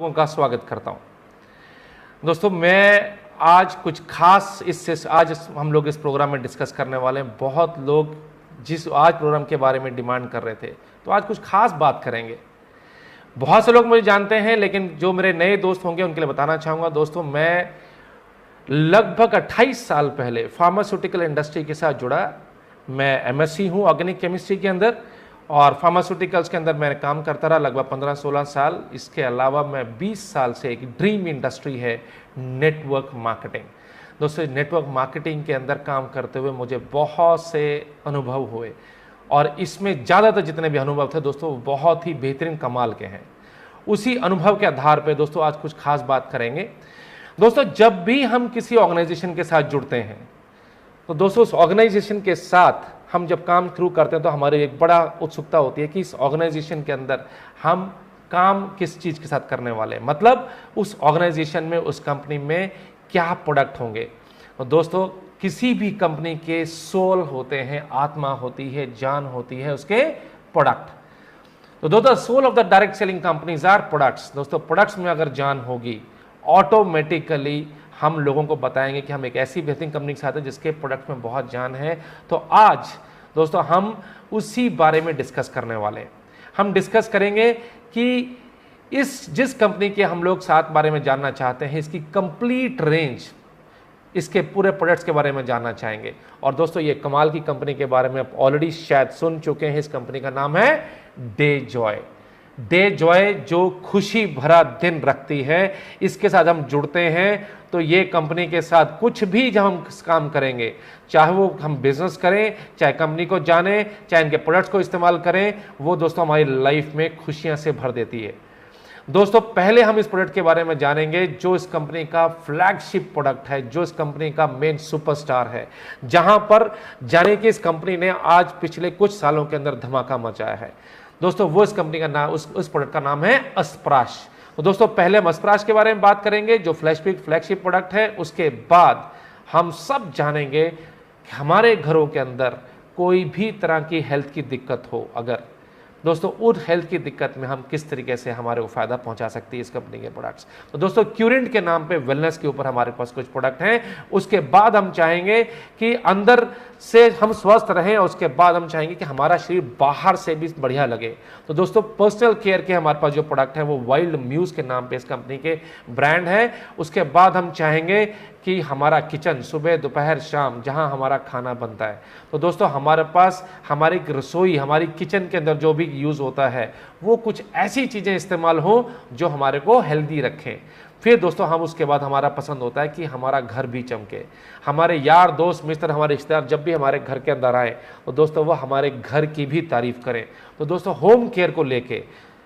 लोगों का स्वागत करता हूं। दोस्तों, मैं आज कुछ खास आज हम लोग इस प्रोग्राम में डिस्कस करने वाले हैं। बहुत लोग जिस आज प्रोग्राम के बारे में डिमांड कर रहे थे, तो आज कुछ खास बात करेंगे। बहुत से लोग मुझे जानते हैं, लेकिन जो मेरे नए दोस्त होंगे उनके लिए बताना चाहूँगा। दोस्तों, मैं लगभग 28 साल पहले फार्मास्यूटिकल इंडस्ट्री के साथ जुड़ा। मैं एमएससी हूँ ऑर्गेनिक केमिस्ट्री के अंदर, और फार्मास्यूटिकल्स के अंदर मैंने काम करता रहा लगभग 15-16 साल। इसके अलावा मैं 20 साल से एक ड्रीम इंडस्ट्री है नेटवर्क मार्केटिंग। दोस्तों, नेटवर्क मार्केटिंग के अंदर काम करते हुए मुझे बहुत से अनुभव हुए, और इसमें ज़्यादातर जितने भी अनुभव थे दोस्तों, बहुत ही बेहतरीन कमाल के हैं। उसी अनुभव के आधार पर दोस्तों आज कुछ खास बात करेंगे। दोस्तों, जब भी हम किसी ऑर्गेनाइजेशन के साथ जुड़ते हैं, तो दोस्तों उस ऑर्गेनाइजेशन के साथ हम जब काम शुरू करते हैं तो हमारी एक बड़ा उत्सुकता होती है कि इस ऑर्गेनाइजेशन के अंदर हम काम किस चीज़ के साथ करने वाले हैं। मतलब उस ऑर्गेनाइजेशन में, उस कंपनी में क्या प्रोडक्ट होंगे। और दोस्तों, किसी भी कंपनी के सोल होते हैं, आत्मा होती है, जान होती है उसके प्रोडक्ट। तो दोस्तों, soul of the direct selling companies are products. दोस्तों, प्रोडक्ट्स में अगर जान होगी, ऑटोमेटिकली हम लोगों को बताएंगे कि हम एक ऐसी बेहतरीन कंपनी के साथ हैं जिसके प्रोडक्ट में बहुत जान है। तो आज दोस्तों हम उसी बारे में डिस्कस करने वाले हैं। हम डिस्कस करेंगे कि जिस कंपनी के हम लोग साथ बारे में जानना चाहते हैं, इसकी कंप्लीट रेंज, इसके पूरे प्रोडक्ट्स के बारे में जानना चाहेंगे। और दोस्तों, ये कमाल की कंपनी के बारे में आप ऑलरेडी शायद सुन चुके हैं। इस कंपनी का नाम है डे जॉय। डे जॉय जो खुशी भरा दिन रखती है, इसके साथ हम जुड़ते हैं तो ये कंपनी के साथ कुछ भी जब हम काम करेंगे, चाहे वो हम बिजनेस करें, चाहे कंपनी को जाने, चाहे इनके प्रोडक्ट्स को इस्तेमाल करें, वो दोस्तों हमारी लाइफ में खुशियां से भर देती है। दोस्तों, पहले हम इस प्रोडक्ट के बारे में जानेंगे जो इस कंपनी का फ्लैगशिप प्रोडक्ट है, जो इस कंपनी का मेन सुपरस्टार है, जहां पर जाने कि इस कंपनी ने आज पिछले कुछ सालों के अंदर धमाका मचाया है। दोस्तों, वो इस कंपनी का नाम, उस प्रोडक्ट का नाम है अस्प्राश। तो दोस्तों, पहले हम अस्प्राश के बारे में बात करेंगे जो फ्लैगशिप प्रोडक्ट है। उसके बाद हम सब जानेंगे कि हमारे घरों के अंदर कोई भी तरह की हेल्थ की दिक्कत हो, अगर दोस्तों उन हेल्थ की दिक्कत में हम किस तरीके से हमारे को फायदा पहुंचा सकती है इस कंपनी के प्रोडक्ट्स। तो दोस्तों, क्यूरेंट के नाम पे वेलनेस के ऊपर हमारे पास कुछ प्रोडक्ट हैं। उसके बाद हम चाहेंगे कि अंदर से हम स्वस्थ रहें, और उसके बाद हम चाहेंगे कि हमारा शरीर बाहर से भी बढ़िया लगे। तो दोस्तों, पर्सनल केयर के हमारे पास जो प्रोडक्ट है वो वाइल्ड म्यूज के नाम पे इस कंपनी के ब्रांड है। उसके बाद हम चाहेंगे कि हमारा किचन सुबह दोपहर शाम जहां हमारा खाना बनता है, तो दोस्तों हमारे पास हमारी रसोई, हमारी किचन के अंदर जो भी यूज़ होता है वो कुछ ऐसी चीज़ें इस्तेमाल हो जो हमारे को हेल्दी रखें। फिर दोस्तों हम उसके बाद हमारा पसंद होता है कि हमारा घर भी चमके। हमारे यार दोस्त मित्र, हमारे रिश्तेदार जब भी हमारे घर के अंदर आए तो दोस्तों वो हमारे घर की भी तारीफ करें। तो दोस्तों, होम केयर को लेके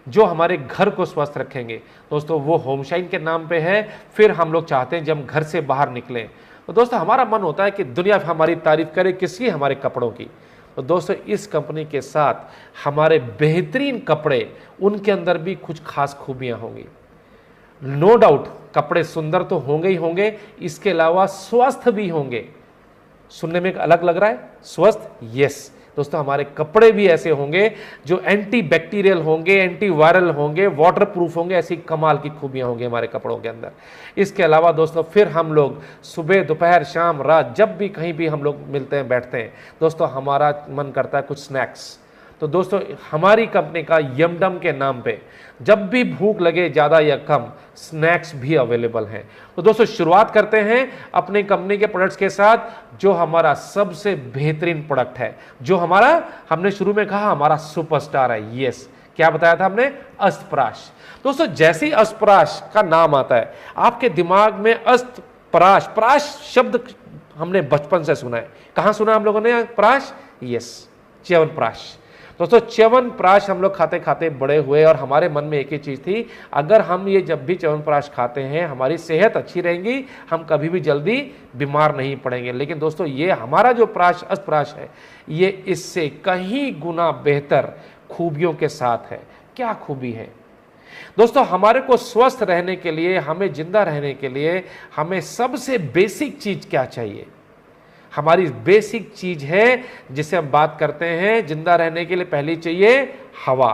जो हमारे घर को स्वस्थ रखेंगे दोस्तों, वो होम शाइन के नाम पे है। फिर हम लोग चाहते हैं जब हम घर से बाहर निकलें तो दोस्तों हमारा मन होता है कि दुनिया हमारी तारीफ करे, किसकी? हमारे कपड़ों की। तो दोस्तों, इस कंपनी के साथ हमारे बेहतरीन कपड़े, उनके अंदर भी कुछ खास खूबियां होंगी। नो डाउट कपड़े सुंदर तो होंगे ही होंगे, इसके अलावा स्वस्थ भी होंगे। सुनने में अलग लग रहा है, स्वस्थ? यस दोस्तों, हमारे कपड़े भी ऐसे होंगे जो एंटी बैक्टीरियल होंगे, एंटी वायरल होंगे, वाटर प्रूफ होंगे। ऐसी कमाल की खूबियां होंगी हमारे कपड़ों के अंदर। इसके अलावा दोस्तों, फिर हम लोग सुबह दोपहर शाम रात जब भी कहीं भी हम लोग मिलते हैं, बैठते हैं दोस्तों, हमारा मन करता है कुछ स्नैक्स। तो दोस्तों, हमारी कंपनी का यमडम के नाम पे जब भी भूख लगे ज़्यादा या कम, स्नैक्स भी अवेलेबल हैं। तो दोस्तों, शुरुआत करते हैं अपनी कंपनी के प्रोडक्ट्स के साथ, जो हमारा सबसे बेहतरीन प्रोडक्ट है, जो हमने शुरू में कहा हमारा सुपरस्टार है। यस, क्या बताया था हमने? अस्प्राश। दोस्तों, जैसे ही अस्प्राश का नाम आता है आपके दिमाग में अस्प्राश, प्राश शब्द हमने बचपन से सुना है। कहाँ सुना हम लोगों ने प्राश? यस, च्यवनप्राश। दोस्तों, च्यवनप्राश हम लोग खाते खाते बड़े हुए, और हमारे मन में एक ही चीज़ थी, अगर हम ये जब भी च्यवनप्राश खाते हैं हमारी सेहत अच्छी रहेगी, हम कभी भी जल्दी बीमार नहीं पड़ेंगे। लेकिन दोस्तों, ये हमारा जो अस्प्राश है ये इससे कहीं गुना बेहतर खूबियों के साथ है। क्या खूबी है दोस्तों? हमारे को स्वस्थ रहने के लिए, हमें जिंदा रहने के लिए हमें सबसे बेसिक चीज़ क्या चाहिए? हमारी बेसिक चीज है जिसे हम बात करते हैं जिंदा रहने के लिए। पहली चाहिए हवा,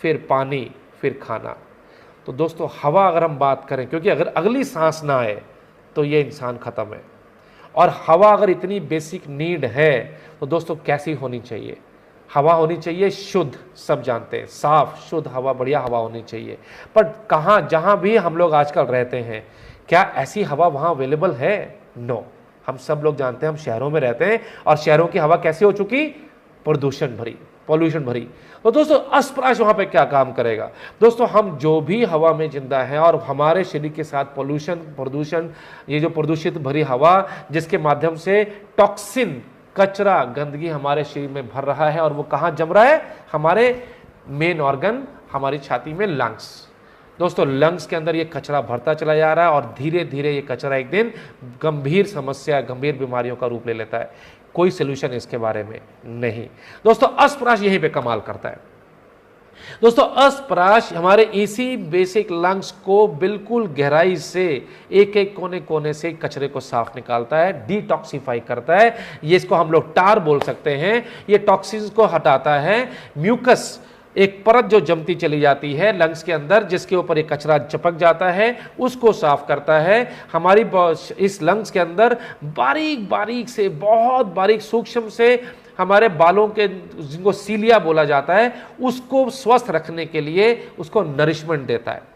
फिर पानी, फिर खाना। तो दोस्तों हवा अगर हम बात करें, क्योंकि अगर अगली सांस ना आए तो ये इंसान ख़त्म है। और हवा अगर इतनी बेसिक नीड है तो दोस्तों कैसी होनी चाहिए? हवा होनी चाहिए शुद्ध, सब जानते हैं, साफ शुद्ध हवा, बढ़िया हवा होनी चाहिए। पर कहाँ, जहाँ भी हम लोग आजकल रहते हैं, क्या ऐसी हवा वहाँ अवेलेबल है? नो। हम सब लोग जानते हैं, हम शहरों में रहते हैं और शहरों की हवा कैसी हो चुकी? प्रदूषण भरी, पॉल्यूशन भरी। तो दोस्तों अस्पराश वहाँ पे क्या काम करेगा? दोस्तों हम जो भी हवा में जिंदा है और हमारे शरीर के साथ प्रदूषण, ये जो प्रदूषित भरी हवा जिसके माध्यम से टॉक्सिन, कचरा, गंदगी हमारे शरीर में भर रहा है, और वो कहाँ जम रहा है? हमारे मेन ऑर्गन, हमारी छाती में, लंग्स। दोस्तों लंग्स के अंदर ये कचरा भरता चला जा रहा है और धीरे धीरे ये कचरा एक दिन गंभीर समस्या, गंभीर बीमारियों का रूप ले लेता है। कोई सोल्यूशन इसके बारे में नहीं। दोस्तों अस्पराश यहीं पे कमाल करता है। दोस्तों अस्पराश हमारे इसी बेसिक लंग्स को बिल्कुल गहराई से, एक एक कोने कोने से कचरे को साफ निकालता है, डिटॉक्सिफाई करता है। ये इसको हम लोग टार बोल सकते हैं। ये टॉक्सिन्स को हटाता है। म्यूकस, एक परत जो जमती चली जाती है लंग्स के अंदर, जिसके ऊपर एक कचरा चिपक जाता है, उसको साफ करता है। हमारी इस लंग्स के अंदर बारीक बारीक से, बहुत बारीक सूक्ष्म से हमारे बालों के, जिनको सीलिया बोला जाता है, उसको स्वस्थ रखने के लिए उसको नरिशमेंट देता है।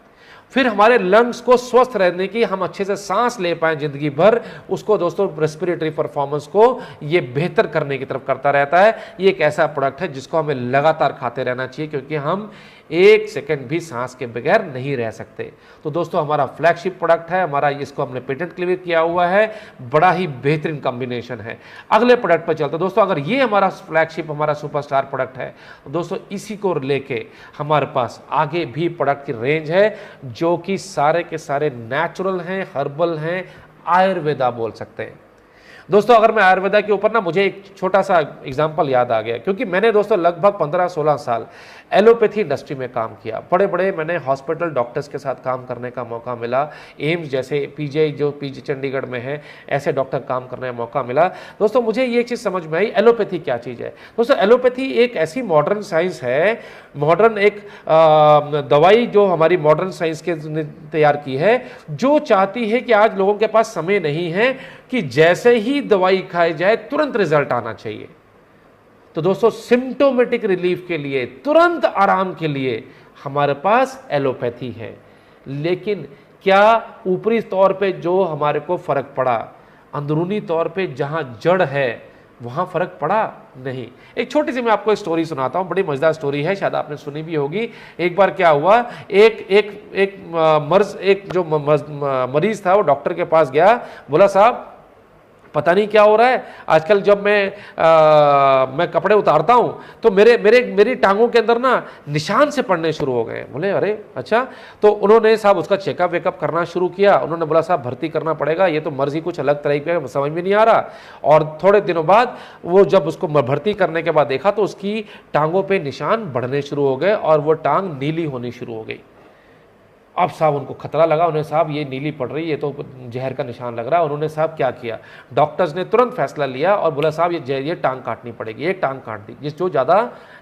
फिर हमारे लंग्स को स्वस्थ रहने की, हम अच्छे से सांस ले पाएं जिंदगी भर, उसको दोस्तों रेस्पिरेटरी परफॉर्मेंस को ये बेहतर करने की तरफ करता रहता है। ये एक ऐसा प्रोडक्ट है जिसको हमें लगातार खाते रहना चाहिए, क्योंकि हम एक सेकंड भी सांस के बगैर नहीं रह सकते। तो दोस्तों हमारा फ्लैगशिप प्रोडक्ट है हमारा, इसको हमने पेटेंट क्लियर किया हुआ है, बड़ा ही बेहतरीन कॉम्बिनेशन है। अगले प्रोडक्ट पर चलते हैं दोस्तों। अगर ये हमारा फ्लैगशिप, हमारा सुपरस्टार प्रोडक्ट है, तो दोस्तों इसी को लेके हमारे पास आगे भी प्रोडक्ट की रेंज है, जो कि सारे के सारे नेचुरल हैं, हर्बल हैं, आयुर्वेदा बोल सकते हैं। दोस्तों अगर मैं आयुर्वेदा के ऊपर ना, मुझे एक छोटा सा एग्जांपल याद आ गया, क्योंकि मैंने दोस्तों लगभग 15-16 साल एलोपैथी इंडस्ट्री में काम किया। बड़े बड़े मैंने हॉस्पिटल डॉक्टर्स के साथ काम करने का मौका मिला। एम्स जैसे पीजीआई, जो पीजी चंडीगढ़ में है, ऐसे डॉक्टर काम करने का मौका मिला। दोस्तों मुझे ये चीज़ समझ में आई, एलोपैथी क्या चीज़ है। दोस्तों एलोपैथी एक ऐसी मॉडर्न साइंस है, मॉडर्न एक दवाई जो हमारी मॉडर्न साइंस के तैयार की है, जो चाहती है कि आज लोगों के पास समय नहीं है कि जैसे ही दवाई खाई जाए तुरंत रिजल्ट आना चाहिए। तो दोस्तों सिम्टोमेटिक रिलीफ के लिए, तुरंत आराम के लिए हमारे पास एलोपैथी है। लेकिन क्या ऊपरी तौर पे जो हमारे को फर्क पड़ा, अंदरूनी तौर पे जहां जड़ है वहां फर्क पड़ा? नहीं। एक छोटी सी मैं आपको स्टोरी सुनाता हूं, बड़ी मजेदार स्टोरी है, शायद आपने सुनी भी होगी। एक बार क्या हुआ, एक जो मरीज था वो डॉक्टर के पास गया, बोला साहब पता नहीं क्या हो रहा है, आजकल जब मैं कपड़े उतारता हूं तो मेरी टांगों के अंदर ना निशान से पड़ने शुरू हो गए। बोले अरे अच्छा। तो उन्होंने साहब उसका चेकअप वेकअप करना शुरू किया। उन्होंने बोला साहब भर्ती करना पड़ेगा, ये तो मर्जी कुछ अलग तरह का समझ में नहीं आ रहा। और थोड़े दिनों बाद वो जब उसको भर्ती करने के बाद देखा तो उसकी टांगों पर निशान बढ़ने शुरू हो गए और वो टांग नीली होनी शुरू हो गई। अब साहब उनको खतरा लगा, उन्हें साहब ये नीली पड़ रही है, तो जहर का निशान लग रहा है। उन्होंने साहब क्या किया, डॉक्टर्स ने तुरंत फैसला लिया और बोला साहब ये टांग काटनी पड़ेगी। एक टांग काट दी जिस जो ज़्यादा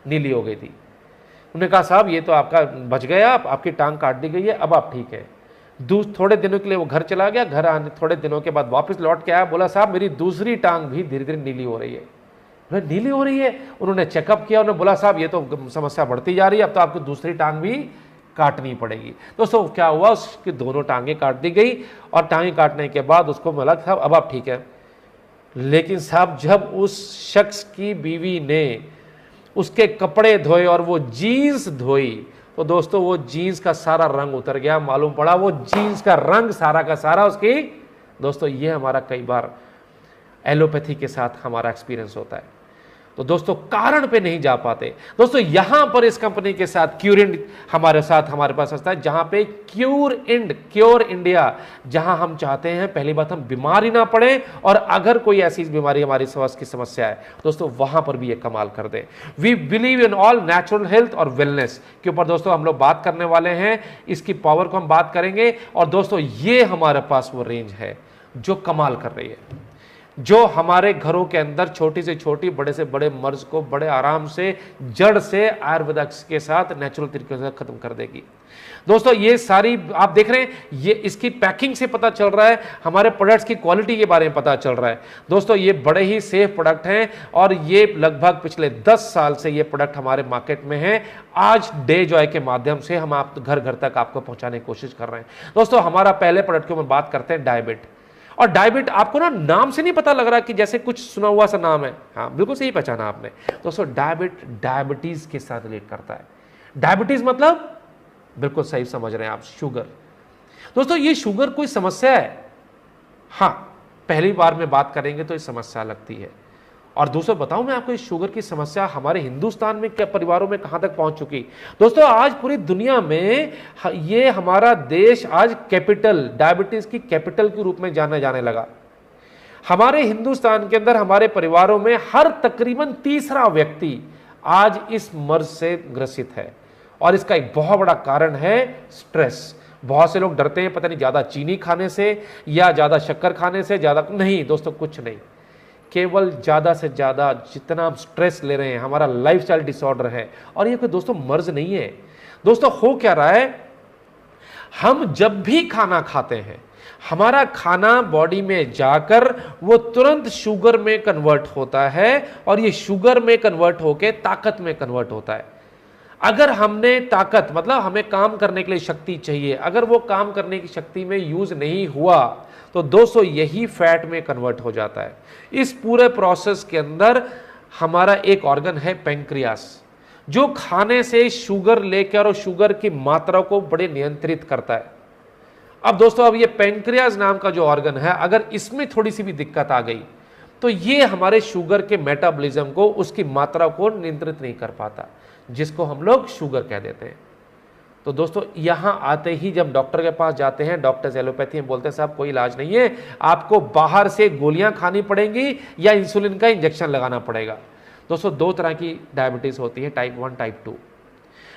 नीली हो गई थी। उन्होंने कहा साहब ये तो आपका बच गया, आपकी टांग काट दी गई है, अब आप ठीक है। थोड़े दिनों के लिए वो घर चला गया। घर आने थोड़े दिनों के बाद वापस लौट के आया, बोला साहब मेरी दूसरी टांग भी धीरे धीरे नीली हो रही है। नीली हो रही है। उन्होंने चेकअप किया, उन्होंने बोला साहब ये तो समस्या बढ़ती जा रही है, अब तो आपकी दूसरी टांग भी काटनी पड़ेगी। दोस्तों क्या हुआ, उसकी दोनों टांगे काट दी गई और टांगे काटने के बाद उसको मिला साहब अब आप ठीक है। लेकिन साहब जब उस शख्स की बीवी ने उसके कपड़े धोए और वो जीन्स धोई, तो दोस्तों वो जीन्स का सारा रंग उतर गया। मालूम पड़ा वो जीन्स का रंग सारा का सारा उसकी। दोस्तों ये हमारा कई बार एलोपैथी के साथ हमारा एक्सपीरियंस होता है। तो दोस्तों कारण पे नहीं जा पाते। दोस्तों यहां पर इस कंपनी के साथ क्यूरिंड हमारे पास आता है, जहां पे क्योर इंडिया, जहां हम चाहते हैं पहली बात हम बीमार ही ना पड़े, और अगर कोई ऐसी बीमारी हमारी स्वास्थ्य की समस्या है दोस्तों वहां पर भी ये कमाल कर दे। We believe in all natural health और वेलनेस के ऊपर दोस्तों हम लोग बात करने वाले हैं। इसकी पावर को हम बात करेंगे। और दोस्तों ये हमारे पास वो रेंज है जो कमाल कर रही है। जो हमारे घरों के अंदर छोटी से छोटी बड़े से बड़े मर्ज को बड़े आराम से जड़ से आयुर्वेदा के साथ नेचुरल तरीके से खत्म कर देगी। दोस्तों ये सारी आप देख रहे हैं, ये इसकी पैकिंग से पता चल रहा है, हमारे प्रोडक्ट्स की क्वालिटी के बारे में पता चल रहा है। दोस्तों ये बड़े ही सेफ प्रोडक्ट हैं और ये लगभग पिछले 10 साल से ये प्रोडक्ट हमारे मार्केट में है। आज डे जॉय के माध्यम से हम आप घर घर तक आपको पहुंचाने की कोशिश कर रहे हैं। दोस्तों हमारा पहले प्रोडक्ट के ऊपर बात करते हैं डायबिट। और डायबिट आपको ना नाम से नहीं पता लग रहा कि जैसे कुछ सुना हुआ सा नाम है, हाँ बिल्कुल सही पहचाना आपने। दोस्तों डायबिट डायबिटीज के साथ रिलेट करता है। डायबिटीज मतलब बिल्कुल सही समझ रहे हैं आप, शुगर। दोस्तों ये शुगर कोई समस्या है? हाँ, पहली बार में बात करेंगे तो ये समस्या लगती है। और दोस्तों बताऊं मैं आपको, इस शुगर की समस्या हमारे हिंदुस्तान में क्या परिवारों में कहां तक पहुंच चुकी। दोस्तों आज पूरी दुनिया में ये हमारा देश आज कैपिटल, डायबिटीज की कैपिटल के रूप में जाना जाने लगा। हमारे हिंदुस्तान के अंदर हमारे परिवारों में हर तकरीबन तीसरा व्यक्ति आज इस मर्ज से ग्रसित है। और इसका एक बहुत बड़ा कारण है स्ट्रेस। बहुत से लोग डरते हैं पता नहीं ज्यादा चीनी खाने से या ज्यादा शक्कर खाने से, ज्यादा नहीं दोस्तों, कुछ नहीं, केवल ज्यादा से ज्यादा जितना हम स्ट्रेस ले रहे हैं, हमारा लाइफस्टाइल डिसऑर्डर है। और ये कोई दोस्तों मर्ज नहीं है। दोस्तों हो क्या रहा है, हम जब भी खाना खाते हैं हमारा खाना बॉडी में जाकर वो तुरंत शुगर में कन्वर्ट होता है और ये शुगर में कन्वर्ट होकर ताकत में कन्वर्ट होता है। अगर हमने ताकत मतलब हमें काम करने के लिए शक्ति चाहिए, अगर वो काम करने की शक्ति में यूज नहीं हुआ तो दोस्तों यही फैट में कन्वर्ट हो जाता है। इस पूरे प्रोसेस के अंदर हमारा एक ऑर्गन है पेंक्रियास, जो खाने से शुगर लेकर और शुगर की मात्रा को बड़े नियंत्रित करता है। अब दोस्तों अब ये पेंक्रियास नाम का जो ऑर्गन है, अगर इसमें थोड़ी सी भी दिक्कत आ गई तो ये हमारे शुगर के मेटाबॉलिज्म को, उसकी मात्रा को नियंत्रित नहीं कर पाता, जिसको हम लोग शुगर कह देते हैं। तो दोस्तों यहां आते ही जब डॉक्टर के पास जाते हैं, डॉक्टर्स एलोपैथी में बोलते हैं साहब कोई इलाज नहीं है, आपको बाहर से गोलियां खानी पड़ेंगी या इंसुलिन का इंजेक्शन लगाना पड़ेगा। दोस्तों दो तरह की डायबिटीज होती है, टाइप 1 टाइप 2।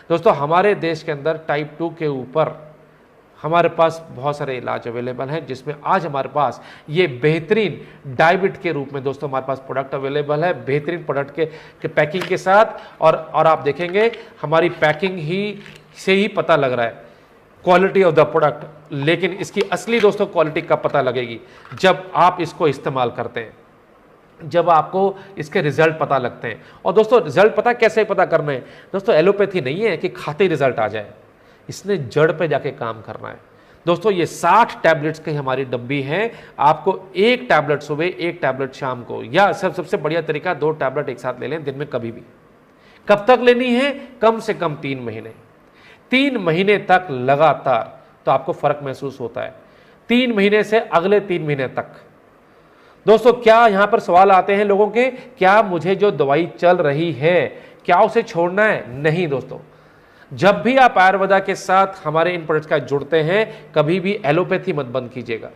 दोस्तों हमारे देश के अंदर टाइप 2 के ऊपर हमारे पास बहुत सारे इलाज अवेलेबल हैं, जिसमें आज हमारे पास ये बेहतरीन डायबिट के रूप में दोस्तों हमारे पास प्रोडक्ट अवेलेबल है, बेहतरीन प्रोडक्ट के पैकिंग के साथ। और आप देखेंगे हमारी पैकिंग ही से ही पता लग रहा है क्वालिटी ऑफ द प्रोडक्ट, लेकिन इसकी असली दोस्तों क्वालिटी कब पता लगेगी, जब आप इसको इस्तेमाल करते हैं, जब आपको इसके रिजल्ट पता लगते हैं। और दोस्तों रिजल्ट पता कैसे पता करना है, दोस्तों एलोपैथी नहीं है कि खाते ही रिजल्ट आ जाए, इसने जड़ पे जाके काम करना है। दोस्तों ये 60 टैबलेट्स की हमारी डब्बी है, आपको एक टैबलेट सुबह एक टैबलेट शाम को, या सबसे बढ़िया तरीका 2 टैबलेट एक साथ ले लें दिन में कभी भी। कब तक लेनी है, कम से कम 3 महीने, 3 महीने तक लगातार, तो आपको फर्क महसूस होता है। 3 महीने से अगले 3 महीने तक। दोस्तों क्या यहां पर सवाल आते हैं लोगों के, क्या मुझे जो दवाई चल रही है क्या उसे छोड़ना है? नहीं दोस्तों, जब भी आप आयुर्वेदा के साथ हमारे इन प्रोडक्ट्स का जुड़ते हैं कभी भी एलोपैथी मत बंद कीजिएगा,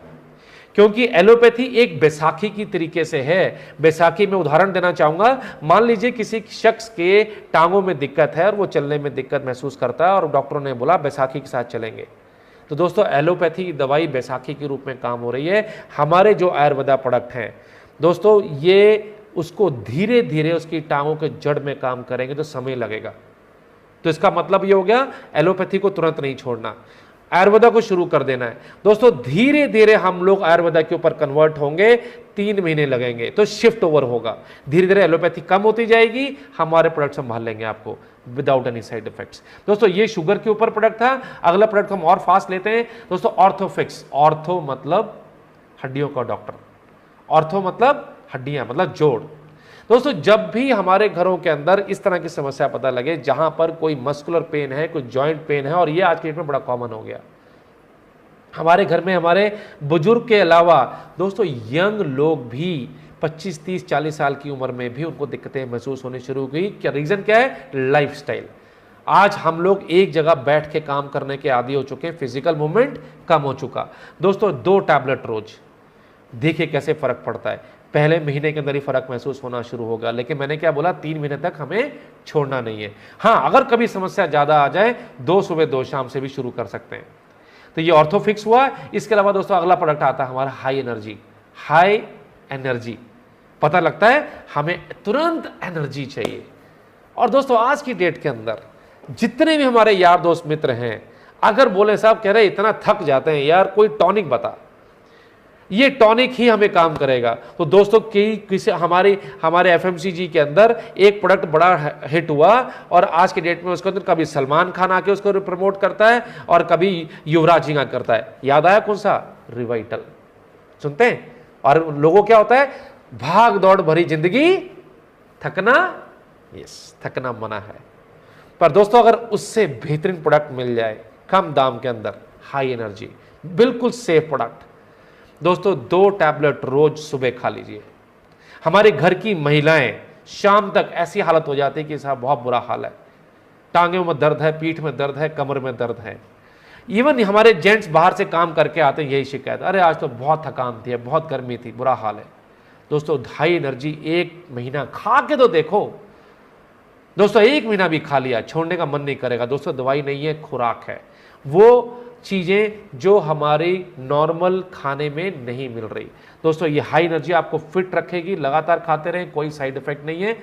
क्योंकि एलोपैथी एक बैसाखी की तरीके से है। बैसाखी में उदाहरण देना चाहूंगा, मान लीजिए किसी शख्स के टांगों में दिक्कत है और वो चलने में दिक्कत महसूस करता है और डॉक्टरों ने बोला बैसाखी के साथ चलेंगे, तो दोस्तों एलोपैथी की दवाई बैसाखी के रूप में काम हो रही है। हमारे जो आयुर्वेदा प्रोडक्ट हैं दोस्तों, ये उसको धीरे धीरे उसकी टांगों के जड़ में काम करेंगे तो समय लगेगा। तो इसका मतलब ये हो गया एलोपैथी को तुरंत नहीं छोड़ना, आयुर्वेदा को शुरू कर देना है। दोस्तों धीरे धीरे हम लोग आयुर्वेदा के ऊपर कन्वर्ट होंगे, 3 महीने लगेंगे तो शिफ्ट ओवर होगा, धीरे धीरे एलोपैथी कम होती जाएगी, हमारे प्रोडक्ट संभाल लेंगे आपको विदाउट एनी साइड इफेक्ट्स। दोस्तों ये शुगर के ऊपर प्रोडक्ट था। अगला प्रोडक्ट हम और फास्ट लेते हैं दोस्तों, ऑर्थोफिक्स। ऑर्थो मतलब हड्डियों का डॉक्टर, ऑर्थो मतलब हड्डियां, मतलब जोड़। दोस्तों जब भी हमारे घरों के अंदर इस तरह की समस्या पता लगे, जहां पर कोई मस्कुलर पेन है, कोई जॉइंट पेन है, और ये आज के डेट में बड़ा कॉमन हो गया हमारे घर में, हमारे बुजुर्ग के अलावा दोस्तों यंग लोग भी 25, 30, 40 साल की उम्र में भी उनको दिक्कतें महसूस होनी शुरू हुई। क्या रीजन क्या है? लाइफस्टाइल। आज हम लोग एक जगह बैठ के काम करने के आदी हो चुके हैं, फिजिकल मूवमेंट कम हो चुका। दोस्तों 2 टैबलेट रोज, देखिए कैसे फर्क पड़ता है। पहले महीने के अंदर ही फर्क महसूस होना शुरू होगा, लेकिन मैंने क्या बोला, 3 महीने तक हमें छोड़ना नहीं है। हाँ, अगर कभी समस्या ज्यादा आ जाए 2 सुबह 2 शाम से भी शुरू कर सकते हैं। तो ये ऑर्थोफिक्स हुआ। इसके अलावा दोस्तों अगला प्रोडक्ट आता है हमारा हाई एनर्जी। हाई एनर्जी, पता लगता है हमें तुरंत एनर्जी चाहिए। और दोस्तों आज की डेट के अंदर जितने भी हमारे यार दोस्त मित्र हैं, अगर बोले साहब कह रहे इतना थक जाते हैं यार, कोई टॉनिक बता, ये टॉनिक ही हमें काम करेगा। तो दोस्तों किसी हमारे एफएमसीजी के अंदर एक प्रोडक्ट बड़ा हिट हुआ और आज के डेट में उसके अंदर कभी सलमान खान आके उसको प्रमोट करता है और कभी युवराज सिंह करता है। याद आया कौन सा? रिवाइटल। सुनते हैं। और लोगों क्या होता है, भाग दौड़ भरी जिंदगी, थकना, यस, थकना मना है। पर दोस्तों अगर उससे बेहतरीन प्रोडक्ट मिल जाए कम दाम के अंदर, हाई एनर्जी, बिल्कुल सेफ प्रोडक्ट, दोस्तों 2 टैबलेट रोज सुबह खा लीजिए। हमारे घर की महिलाएं शाम तक ऐसी हालत हो जाती है कि साहब बहुत बुरा हाल है, टांगों में दर्द है, पीठ में दर्द है, कमर में दर्द है। इवन हमारे जेंट्स बाहर से काम करके आते हैं, यही शिकायत, अरे आज तो बहुत थकान थी, बहुत गर्मी थी, बुरा हाल है। दोस्तों हाई एनर्जी 1 महीना खा के तो देखो। दोस्तों 1 महीना भी खा लिया, छोड़ने का मन नहीं करेगा। दोस्तों दवाई नहीं है, खुराक है, वो चीज़ें जो हमारी नॉर्मल खाने में नहीं मिल रही। दोस्तों ये हाई एनर्जी आपको फिट रखेगी, लगातार खाते रहें, कोई साइड इफेक्ट नहीं है।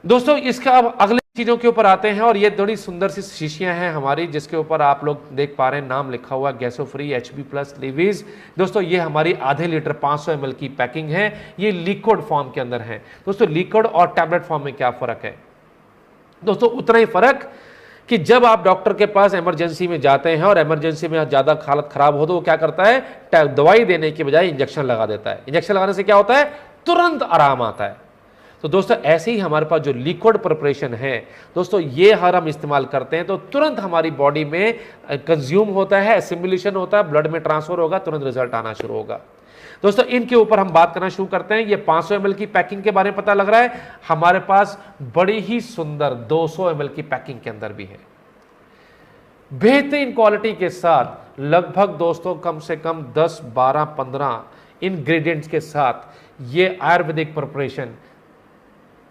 दोस्तों इसका अब अगले चीज़ों के ऊपर आते हैं, और ये बड़ी सुंदर सी शीशियां हैं हमारी, जिसके ऊपर आप लोग देख पा रहे हैं नाम लिखा हुआ गैसो फ्री HB+ लिवीज। दोस्तों ये हमारी आधे लीटर 500 ml की पैकिंग है, ये लिक्विड फॉर्म के अंदर है। दोस्तों लिक्विड और टैबलेट फॉर्म में क्या फ़र्क है? दोस्तों उतना ही फ़र्क कि जब आप डॉक्टर के पास इमरजेंसी में जाते हैं और इमरजेंसी में ज़्यादा हालत खराब हो तो वो क्या करता है, दवाई देने के बजाय इंजेक्शन लगा देता है। इंजेक्शन लगाने से क्या होता है, तुरंत आराम आता है। तो दोस्तों ऐसे ही हमारे पास जो लिक्विड प्रिपरेशन है, दोस्तों ये हर हम इस्तेमाल करते हैं तो तुरंत हमारी बॉडी में कंज्यूम होता है, एसिमिलेशन होता है, ब्लड में ट्रांसफर होगा, तुरंत रिजल्ट आना शुरू होगा। दोस्तों इनके ऊपर हम बात करना शुरू करते हैं। ये 500 ml की पैकिंग के बारे में पता लग रहा है, हमारे पास बड़ी ही सुंदर 200 ml की पैकिंग के अंदर भी है, बेहतरीन क्वालिटी के साथ। लगभग दोस्तों कम से कम 10, 12, 15 इंग्रेडिएंट्स के साथ ये आयुर्वेदिक प्रिपरेशन,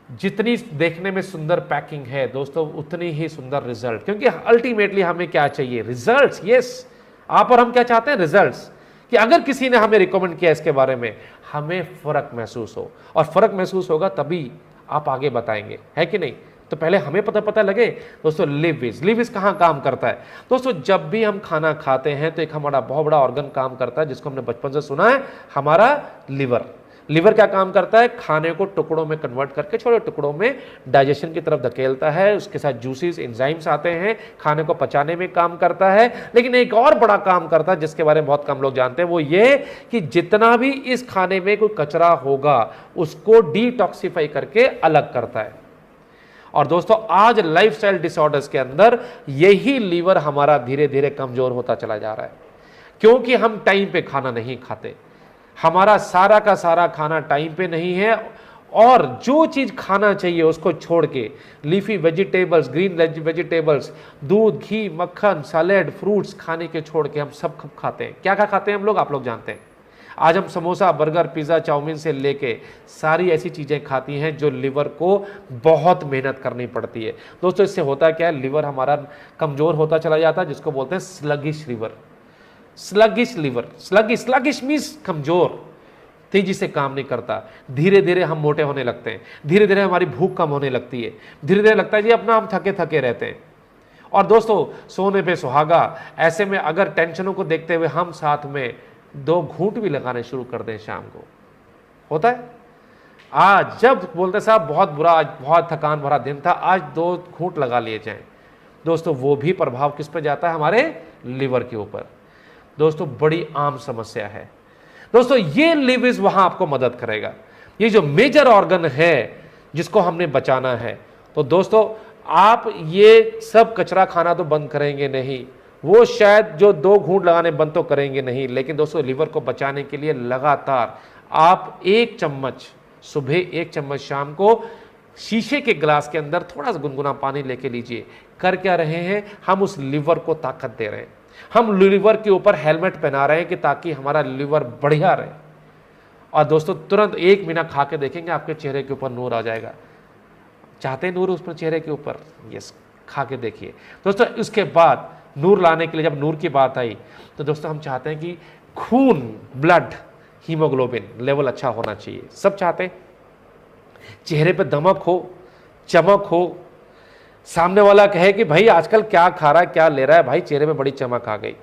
जितनी देखने में सुंदर पैकिंग है दोस्तों उतनी ही सुंदर रिजल्ट, क्योंकि अल्टीमेटली हमें क्या चाहिए, रिजल्ट्स। यस, आप और हम क्या चाहते हैं, रिजल्ट्स। कि अगर किसी ने हमें रिकमेंड किया इसके बारे में, हमें फर्क महसूस हो, और फर्क महसूस होगा तभी आप आगे बताएंगे, है कि नहीं? तो पहले हमें पता लगे। दोस्तों लिविज कहाँ काम करता है? दोस्तों जब भी हम खाना खाते हैं तो एक हमारा बहुत बड़ा ऑर्गन काम करता है, जिसको हमने बचपन से सुना है, हमारा लिवर। लिवर क्या काम करता है, खाने को टुकड़ों में कन्वर्ट करके छोटे टुकड़ों में डाइजेशन की तरफ धकेलता है, उसके साथ जूसेस, एंजाइम्स आते हैं, खाने को पचाने में काम करता है। लेकिन एक और बड़ा काम करता है जिसके बारे में बहुत कम लोग जानते हैं, वो ये कि जितना भी इस खाने में कोई कचरा होगा उसको डिटॉक्सिफाई करके अलग करता है। और दोस्तों आज लाइफस्टाइल डिसऑर्डर्स के अंदर यही लीवर हमारा धीरे धीरे कमजोर होता चला जा रहा है, क्योंकि हम टाइम पे खाना नहीं खाते। हमारा सारा का सारा खाना टाइम पे नहीं है, और जो चीज खाना चाहिए उसको छोड़ के लीफी वेजिटेबल्स, ग्रीन वेजिटेबल्स, दूध, घी, मक्खन, सैलेड, फ्रूट्स खाने के छोड़ के हम सब खाते हैं। क्या क्या खाते हैं हम लोग, आप लोग जानते हैं। आज हम समोसा, बर्गर, पिज़्ज़ा, चाउमीन से लेके सारी ऐसी चीज़ें खाती हैं जो लिवर को बहुत मेहनत करनी पड़ती है। दोस्तों इससे होता क्या है, लिवर हमारा कमज़ोर होता चला जाता है, जिसको बोलते हैं sluggish liver, sluggish liver. Sluggish means कमज़ोर, तेजी से काम नहीं करता। धीरे धीरे हम मोटे होने लगते हैं, धीरे धीरे हमारी भूख कम होने लगती है, धीरे धीरे लगता है जी अपना हम थके थके रहते हैं। और दोस्तों सोने पे सुहागा, ऐसे में अगर टेंशनों को देखते हुए हम साथ में 2 घूंट भी लगाने शुरू कर दें शाम को, होता है। आज जब बोलते साहब बहुत बुरा, आज बहुत थकान भरा दिन था, आज 2 घूंट लगा लिए जाएं, दोस्तों वो भी प्रभाव किस पे जाता है, हमारे लिवर के ऊपर। दोस्तों बड़ी आम समस्या है। दोस्तों ये लिविज वहां आपको मदद करेगा। ये जो मेजर ऑर्गन है जिसको हमने बचाना है, तो दोस्तों आप ये सब कचरा खाना तो बंद करेंगे नहीं, वो शायद जो 2 घूंट लगाने बंद तो करेंगे नहीं, लेकिन दोस्तों लिवर को बचाने के लिए लगातार आप 1 चम्मच सुबह, 1 चम्मच शाम को शीशे के गिलास के अंदर थोड़ा सा गुनगुना पानी लेके लीजिए। कर क्या रहे हैं, हम उस लिवर को ताकत दे रहे हैं, हम लिवर के ऊपर हेलमेट पहना रहे हैं कि ताकि हमारा लिवर बढ़िया रहे। और दोस्तों तुरंत 1 महीना खा के देखेंगे आपके चेहरे के ऊपर नूर आ जाएगा। चाहते हैं नूर उस पर चेहरे के ऊपर, यस, खा के देखिए। दोस्तों उसके बाद नूर लाने के लिए जब नूर की बात आई तो दोस्तों हम चाहते हैं कि खून, ब्लड हीमोग्लोबिन लेवल अच्छा होना चाहिए, सब चाहते हैं। चेहरे पे दमक हो, चमक हो, सामने वाला कहे कि भाई आजकल क्या खा रहा है, क्या ले रहा है, भाई चेहरे पे बड़ी चमक आ गई।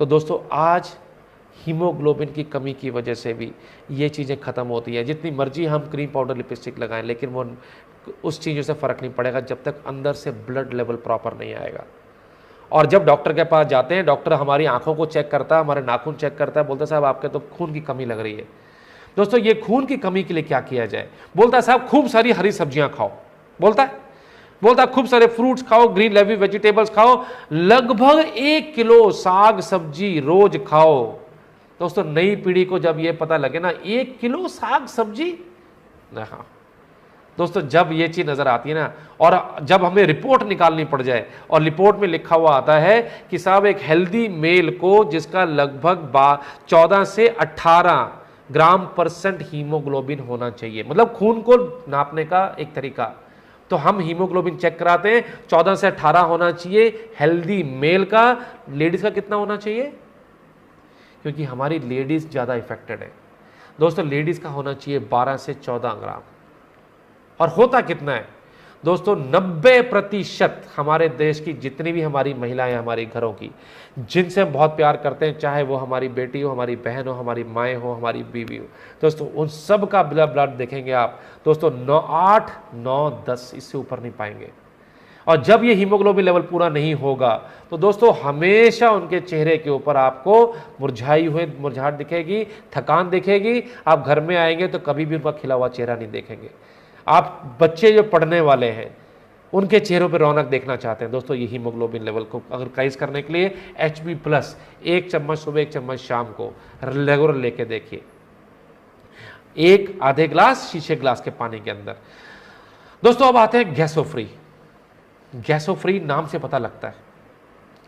तो दोस्तों आज हीमोग्लोबिन की कमी की वजह से भी ये चीज़ें ख़त्म होती हैं। जितनी मर्जी हम क्रीम पाउडर लिपस्टिक लगाएं, लेकिन वो उस चीज़ों से फ़र्क नहीं पड़ेगा जब तक अंदर से ब्लड लेवल प्रॉपर नहीं आएगा। और जब डॉक्टर के पास जाते हैं, डॉक्टर हमारी आंखों को चेक करता है, हमारे नाखून चेक करता है, बोलता है साहब आपके तो खून की कमी लग रही है। दोस्तों ये खून की कमी के लिए क्या किया जाए? बोलता है साहब खूब सारी हरी सब्जियां खाओ, बोलता है खूब सारे फ्रूट्स खाओ, ग्रीन लेवी वेजिटेबल्स खाओ, लगभग 1 किलो साग सब्जी रोज खाओ। दोस्तों नई पीढ़ी को जब ये पता लगे ना 1 किलो साग सब्जी, हाँ दोस्तों जब ये चीज नजर आती है ना, और जब हमें रिपोर्ट निकालनी पड़ जाए और रिपोर्ट में लिखा हुआ आता है कि साहब एक हेल्दी मेल को जिसका लगभग 14 से 18 ग्राम % हीमोग्लोबिन होना चाहिए, मतलब खून को नापने का एक तरीका। तो हम हीमोग्लोबिन चेक कराते हैं, 14 से 18 होना चाहिए हेल्दी मेल का। लेडीज का कितना होना चाहिए? क्योंकि हमारी लेडीज ज्यादा इफेक्टेड है दोस्तों, लेडीज का होना चाहिए 12 से 14 ग्राम। और होता कितना है दोस्तों? 90% हमारे देश की जितनी भी हमारी महिलाएं, हमारी घरों की, जिनसे हम बहुत प्यार करते हैं, चाहे वो हमारी बेटी हो, हमारी बहन हो, हमारी माएँ हो, हमारी बीवी हो, दोस्तों उन सब का ब्लड देखेंगे आप दोस्तों 8, 9, 10 इससे ऊपर नहीं पाएंगे। और जब ये हीमोग्लोबिन लेवल पूरा नहीं होगा तो दोस्तों हमेशा उनके चेहरे के ऊपर आपको मुरझाहट दिखेगी, थकान दिखेगी। आप घर में आएंगे तो कभी भी उनका खिला हुआ चेहरा नहीं देखेंगे। आप बच्चे जो पढ़ने वाले हैं उनके चेहरों पर रौनक देखना चाहते हैं दोस्तों, ये हीमोग्लोबिन लेवल को अगर क्राइस करने के लिए HB+ 1 चम्मच सुबह 1 चम्मच शाम को रेगुलर लेके देखिए, 1 आधे ग्लास शीशे ग्लास के पानी के अंदर। दोस्तों अब आते हैं गैसो फ्री। गैसो फ्री नाम से पता लगता है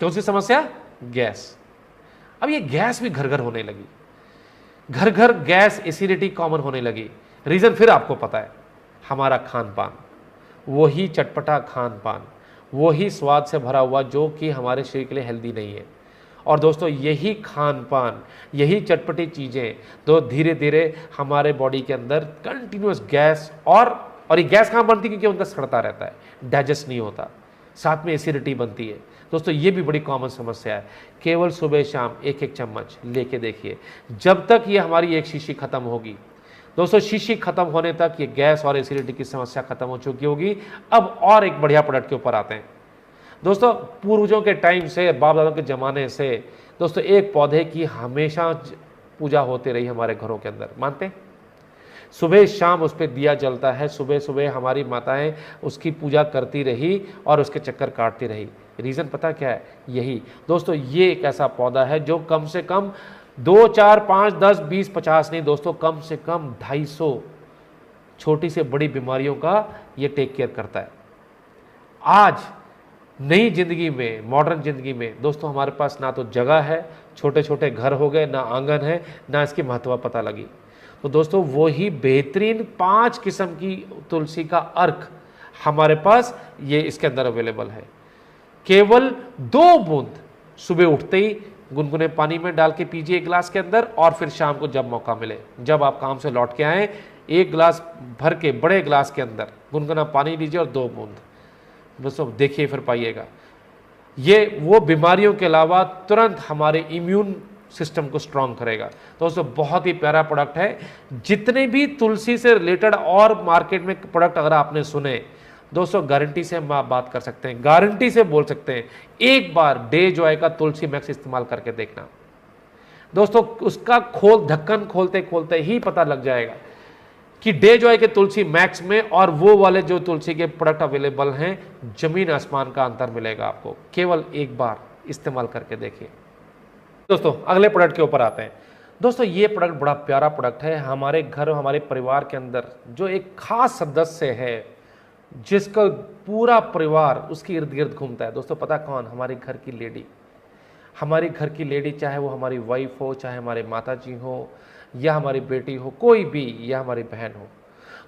कौन सी समस्या? गैस। अब ये गैस भी घर घर होने लगी, घर घर गैस, एसिडिटी कॉमन होने लगी। रीजन फिर आपको पता है, हमारा खान पान, वही चटपटा खान पान, वही स्वाद से भरा हुआ जो कि हमारे शरीर के लिए हेल्दी नहीं है। और दोस्तों यही खान पान, यही चटपटी चीज़ें तो धीरे धीरे हमारे बॉडी के अंदर कंटिन्यूस गैस, और ये गैस कहाँ बनती है? क्योंकि अंदर सड़ता रहता है, डाइजेस्ट नहीं होता, साथ में एसिडिटी बनती है। दोस्तों ये भी बड़ी कॉमन समस्या है। केवल सुबह शाम 1-1 चम्मच लेके देखिए, जब तक ये हमारी एक शीशी खत्म होगी दोस्तों, शीशी खत्म होने तक ये गैस और एसिडिटी की समस्या खत्म हो चुकी होगी। अब और एक बढ़िया प्रोडक्ट के ऊपर आते हैं दोस्तों। पूर्वजों के टाइम से, बाप दादों के ज़माने से दोस्तों एक पौधे की हमेशा पूजा होती रही हमारे घरों के अंदर, मानते हैं? सुबह शाम उस पर दिया जलता है, सुबह सुबह हमारी माताएं उसकी पूजा करती रही और उसके चक्कर काटती रही। रीज़न पता क्या है? यही दोस्तों, ये एक ऐसा पौधा है जो कम से कम 2, 4, 5, 10, 20, 50 नहीं दोस्तों, कम से कम 250 छोटी से बड़ी बीमारियों का ये टेक केयर करता है। आज नई जिंदगी में, मॉडर्न जिंदगी में दोस्तों हमारे पास ना तो जगह है, छोटे छोटे घर हो गए, ना आंगन है, ना इसकी महत्व पता लगी। तो दोस्तों वही बेहतरीन 5 किस्म की तुलसी का अर्क हमारे पास ये इसके अंदर अवेलेबल है। केवल 2 बूंद सुबह उठते ही गुनगुने पानी में डाल के पीजिए 1 गिलास के अंदर, और फिर शाम को जब मौका मिले, जब आप काम से लौट के आए, 1 गिलास भर के बड़े गिलास के अंदर गुनगुना पानी लीजिए और 2 बूंद दोस्तों देखिए, फिर पाइएगा ये वो बीमारियों के अलावा तुरंत हमारे इम्यून सिस्टम को स्ट्रांग करेगा। दोस्तों बहुत ही प्यारा प्रोडक्ट है। जितने भी तुलसी से रिलेटेड और मार्केट में प्रोडक्ट अगर आपने सुने दोस्तों, गारंटी से हम आप बात कर सकते हैं, गारंटी से बोल सकते हैं, एक बार डे जॉय का तुलसी मैक्स इस्तेमाल करके देखना दोस्तों, उसका ढक्कन खोलते खोलते ही पता लग जाएगा कि डे जॉय के तुलसी मैक्स में और वो वाले जो तुलसी के प्रोडक्ट अवेलेबल हैं, जमीन आसमान का अंतर मिलेगा आपको। केवल एक बार इस्तेमाल करके देखिए। दोस्तों अगले प्रोडक्ट के ऊपर आते हैं। दोस्तों ये प्रोडक्ट बड़ा प्यारा प्रोडक्ट है। हमारे घर, हमारे परिवार के अंदर जो एक खास सदस्य है जिसका पूरा परिवार उसके इर्द गिर्द घूमता है दोस्तों, पता कौन? हमारे घर की लेडी। हमारी घर की लेडी, चाहे वो हमारी वाइफ हो, चाहे हमारे माता जी हो, या हमारी बेटी हो, कोई भी, या हमारी बहन हो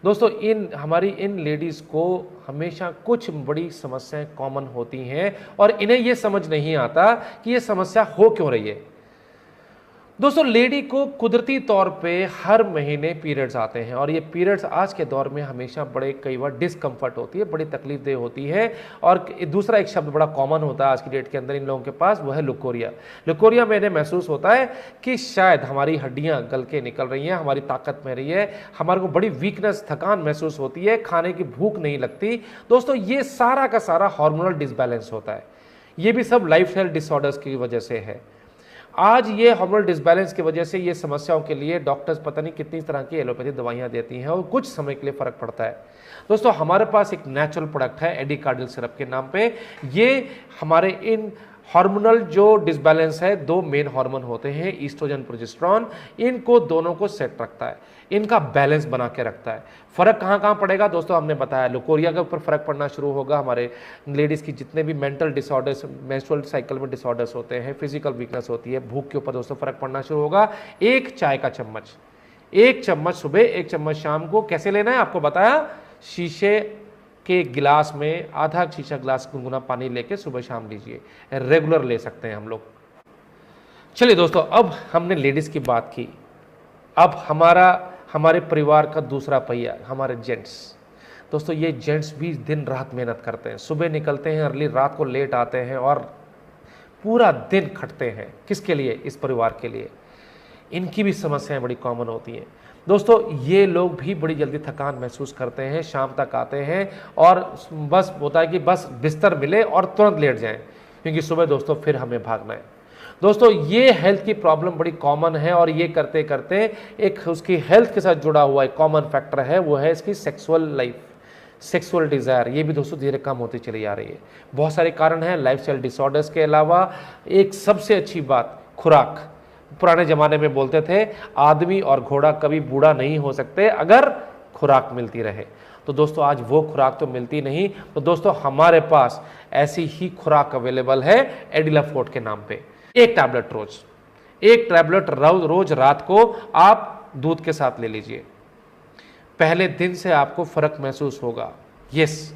दोस्तों, हमारी इन लेडीज़ को हमेशा कुछ बड़ी समस्याएं कॉमन होती हैं और इन्हें ये समझ नहीं आता कि ये समस्या हो क्यों रही है। दोस्तों लेडी को कुदरती तौर पे हर महीने पीरियड्स आते हैं और ये पीरियड्स आज के दौर में हमेशा बड़े कई बार डिस्कम्फर्ट होती है, बड़ी तकलीफदेह होती है। और दूसरा एक शब्द बड़ा कॉमन होता है आज की डेट के अंदर इन लोगों के पास, वो है लुकोरिया। लुकोरिया में इन्हें महसूस होता है कि शायद हमारी हड्डियां गल के निकल रही हैं, हमारी ताकत में रही है, हमारे को बड़ी वीकनेस थकान महसूस होती है, खाने की भूख नहीं लगती। दोस्तों ये सारा का सारा हार्मोनल डिसबैलेंस होता है। ये भी सब लाइफस्टाइल डिसऑर्डर्स की वजह से है। आज ये हार्मोनल डिसबैलेंस की वजह से ये समस्याओं के लिए डॉक्टर्स पता नहीं कितनी तरह की एलोपैथी दवाइयां देती हैं और कुछ समय के लिए फर्क पड़ता है। दोस्तों हमारे पास एक नेचुरल प्रोडक्ट है एडिकार्डियल सिरप के नाम पे। ये हमारे इन हार्मोनल जो डिसबैलेंस है, दो मेन हार्मोन होते हैं ईस्ट्रोजन प्रोजेस्टेरोन, इनको दोनों को सेट रखता है, इनका बैलेंस बना के रखता है। फर्क कहाँ कहाँ पड़ेगा दोस्तों, हमने बताया लुकोरिया के ऊपर फर्क पड़ना शुरू होगा। हमारे लेडीज़ की जितने भी मेंटल डिसऑर्डर्स, मेंस्ट्रुअल साइकिल में डिसऑर्डर्स होते हैं, फिजिकल वीकनेस होती है, भूख के ऊपर दोस्तों फर्क पड़ना शुरू होगा। एक चाय का चम्मच, एक चम्मच सुबह, एक चम्मच शाम को। कैसे लेना है आपको बताया, शीशे के गिलास में आधा शीशा गिलास गुनगुना पानी लेके सुबह शाम लीजिए, रेगुलर ले सकते हैं हम लोग। चलिए दोस्तों, अब हमने लेडीज़ की बात की, अब हमारे परिवार का दूसरा पहिया हमारे जेंट्स। दोस्तों ये जेंट्स भी दिन रात मेहनत करते हैं, सुबह निकलते हैं अर्ली, रात को लेट आते हैं और पूरा दिन खटते हैं। किसके लिए, इस परिवार के लिए। इनकी भी समस्याएं बड़ी कॉमन होती हैं। दोस्तों ये लोग भी बड़ी जल्दी थकान महसूस करते हैं, शाम तक आते हैं और बस होता है कि बस बिस्तर मिले और तुरंत लेट जाएं, क्योंकि सुबह दोस्तों फिर हमें भागना है। दोस्तों ये हेल्थ की प्रॉब्लम बड़ी कॉमन है और ये करते करते एक उसकी हेल्थ के साथ जुड़ा हुआ एक कॉमन फैक्टर है, वो है इसकी सेक्सुअल लाइफ, सेक्सुअल डिज़ायर। ये भी दोस्तों धीरे कम होती चली जा रही है। बहुत सारे कारण हैं लाइफस्टाइल डिसऑर्डर्स के अलावा। एक सबसे अच्छी बात, खुराक। पुराने ज़माने में बोलते थे आदमी और घोड़ा कभी बूढ़ा नहीं हो सकते अगर खुराक मिलती रहे। तो दोस्तों आज वो खुराक तो मिलती नहीं, तो दोस्तों हमारे पास ऐसी ही खुराक अवेलेबल है एडिलाफोर्ट के नाम पे। एक टैबलेट रोज, एक टैबलेट रोज रात को आप दूध के साथ ले लीजिए। पहले दिन से आपको फर्क महसूस होगा। यस,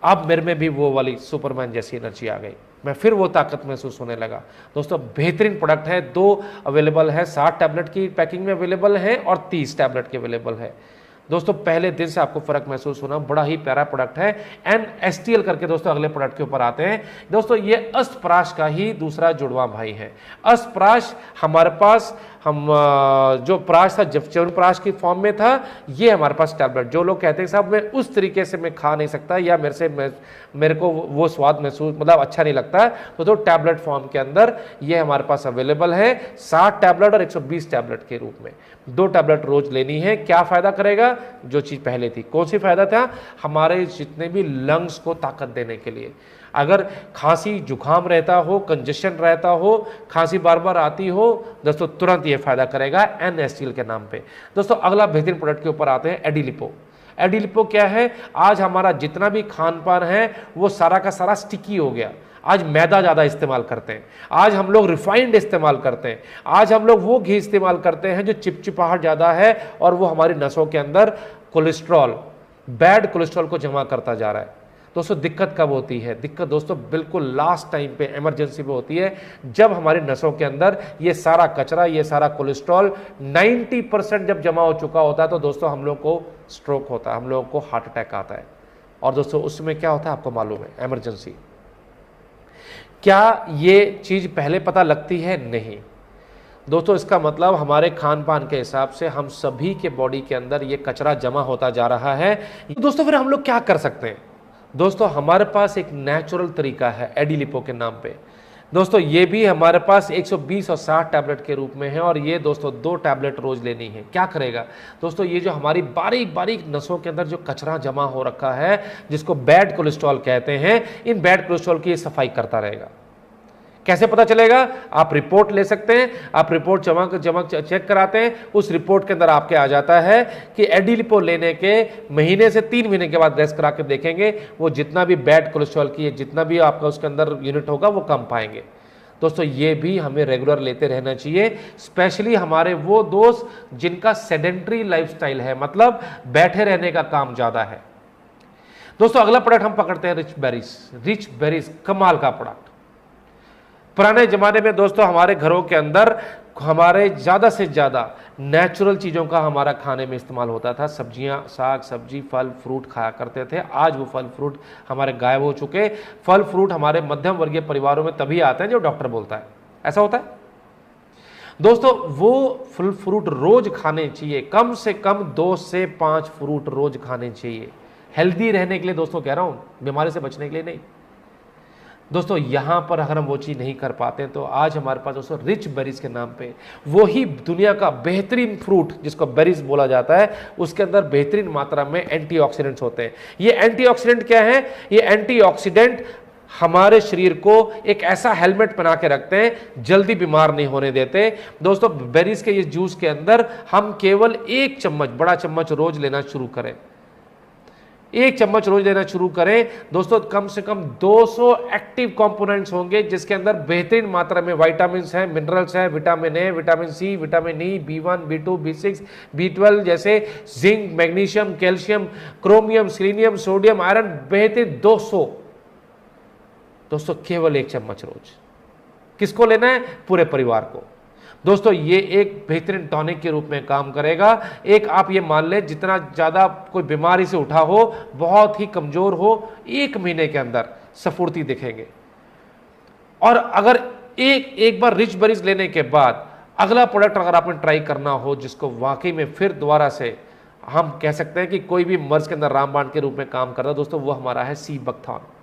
अब मेरे में भी वो वाली सुपरमैन जैसी एनर्जी आ गई, मैं फिर वो ताकत महसूस होने लगा। दोस्तों बेहतरीन प्रोडक्ट है, 2 अवेलेबल है, 60 टैबलेट की पैकिंग में अवेलेबल है और 30 टैबलेट के अवेलेबल है। दोस्तों पहले दिन से आपको फर्क महसूस होना, बड़ा ही प्यारा प्रोडक्ट है। NSTL करके दोस्तों अगले प्रोडक्ट के ऊपर आते हैं। दोस्तों ये अस्तप्राश का ही दूसरा जुड़वा भाई है। अस्तप्राश हमारे पास जो प्राश था च्यवनप्राश की फॉर्म में था, ये हमारे पास टैबलेट। जो लोग कहते हैं साहब मैं उस तरीके से मैं खा नहीं सकता या मेरे को वो स्वाद महसूस मतलब अच्छा नहीं लगता, तो टैबलेट फॉर्म के अंदर ये हमारे पास अवेलेबल है 60 टैबलेट और 120 टैबलेट के रूप में। 2 टैबलेट रोज लेनी है। क्या फायदा करेगा, जो चीज पहले थी। कौन सी फायदा था, हमारे जितने भी लंग्स को ताकत देने के लिए। अगर खांसी जुकाम रहता हो, कंजेशन रहता हो, खांसी बार बार आती हो, दोस्तों तुरंत ये फायदा करेगा NSTL के नाम पे। दोस्तों अगला बेहतरीन प्रोडक्ट के ऊपर आते हैं एडिलिपो। एडिलिपो क्या है, आज हमारा जितना भी खान पान है वो सारा का सारा स्टिकी हो गया। आज मैदा ज़्यादा इस्तेमाल करते हैं, आज हम लोग रिफाइंड इस्तेमाल करते हैं, आज हम लोग वो घी इस्तेमाल करते हैं जो चिपचिपाहट ज़्यादा है और वो हमारी नसों के अंदर कोलेस्ट्रॉल, बैड कोलेस्ट्रॉल को जमा करता जा रहा है। दोस्तों दिक्कत कब होती है, दिक्कत दोस्तों बिल्कुल लास्ट टाइम पे इमरजेंसी पे होती है, जब हमारी नसों के अंदर ये सारा कचरा, ये सारा कोलेस्ट्रॉल 90% जब जमा हो चुका होता है, तो दोस्तों हम लोग को स्ट्रोक होता है, हम लोगों को हार्ट अटैक आता है। और दोस्तों उसमें क्या होता है आपको मालूम है, इमरजेंसी। क्या ये चीज़ पहले पता लगती है, नहीं दोस्तों। इसका मतलब हमारे खान पान के हिसाब से हम सभी के बॉडी के अंदर ये कचरा जमा होता जा रहा है। दोस्तों फिर हम लोग क्या कर सकते हैं, दोस्तों हमारे पास एक नेचुरल तरीका है एडिलिपो के नाम पे। दोस्तों ये भी हमारे पास 120 और 60 टैबलेट के रूप में है और ये दोस्तों 2 टैबलेट रोज लेनी है। क्या करेगा दोस्तों, ये जो हमारी बारीक बारीक नसों के अंदर जो कचरा जमा हो रखा है, जिसको बैड कोलेस्ट्रॉल कहते हैं, इन बैड कोलेस्ट्रॉल की सफाई करता रहेगा। कैसे पता चलेगा, आप रिपोर्ट ले सकते हैं, आप रिपोर्ट जमा चेक कराते हैं, उस रिपोर्ट के अंदर आपके आ जाता है कि एडिलिपो लेने के महीने से 3 महीने के बाद टेस्ट करा के देखेंगे, वो जितना भी बैड कोलेस्ट्रॉल की जितना भी आपका उसके अंदर यूनिट होगा वो कम पाएंगे। दोस्तों ये भी हमें रेगुलर लेते रहना चाहिए, स्पेशली हमारे वो दोस्त जिनका सेडेंट्री लाइफस्टाइल है, मतलब बैठे रहने का काम ज़्यादा है। दोस्तों अगला प्रोडक्ट हम पकड़ते हैं रिच बेरीज, कमाल का प्रोडक्ट। पुराने जमाने में दोस्तों हमारे घरों के अंदर हमारे ज़्यादा से ज़्यादा नेचुरल चीज़ों का हमारा खाने में इस्तेमाल होता था। सब्जियां, साग सब्जी, फल फ्रूट खाया करते थे। आज वो फल फ्रूट हमारे गायब हो चुके। फल फ्रूट हमारे मध्यम वर्गीय परिवारों में तभी आते हैं जो डॉक्टर बोलता है, ऐसा होता है दोस्तों। वो फल फ्रूट रोज खाने चाहिए, कम से कम 2 से 5 फ्रूट रोज खाने चाहिए, हेल्दी रहने के लिए दोस्तों कह रहा हूँ, बीमारी से बचने के लिए नहीं। दोस्तों यहाँ पर अगर हम वो चीज़ नहीं कर पाते हैं तो आज हमारे पास दोस्तों रिच बेरीज के नाम पे वो ही दुनिया का बेहतरीन फ्रूट जिसको बेरीज बोला जाता है, उसके अंदर बेहतरीन मात्रा में एंटीऑक्सीडेंट्स होते हैं। ये एंटीऑक्सीडेंट क्या है? ये एंटीऑक्सीडेंट हमारे शरीर को एक ऐसा हेलमेट पहना के रखते हैं, जल्दी बीमार नहीं होने देते। दोस्तों बेरीज के इस जूस के अंदर हम केवल 1 चम्मच, बड़ा चम्मच रोज लेना शुरू करें, 1 चम्मच रोज लेना शुरू करें दोस्तों, कम से कम 200 एक्टिव कंपोनेंट्स होंगे जिसके अंदर बेहतरीन मात्रा में विटामिन्स हैं, मिनरल्स हैं, vitamin A, vitamin C, vitamin E, B1, B2, B6, B12 जैसे zinc, magnesium, calcium, chromium, selenium, sodium, iron, बेहतरीन 200 दोस्तों केवल 1 चम्मच रोज। किसको लेना है? पूरे परिवार को। दोस्तों ये एक बेहतरीन टॉनिक के रूप में काम करेगा। एक आप ये मान लें, जितना ज़्यादा कोई बीमारी से उठा हो, बहुत ही कमज़ोर हो, 1 महीने के अंदर स्फूर्ति दिखेंगे। और अगर एक बार रिच बेरीज लेने के बाद अगला प्रोडक्ट अगर आपने ट्राई करना हो जिसको वाकई में फिर दोबारा से हम कह सकते हैं कि कोई भी मर्ज के अंदर रामबाण के रूप में काम कर रहा है दोस्तों, वो हमारा है सी बकथॉर्न।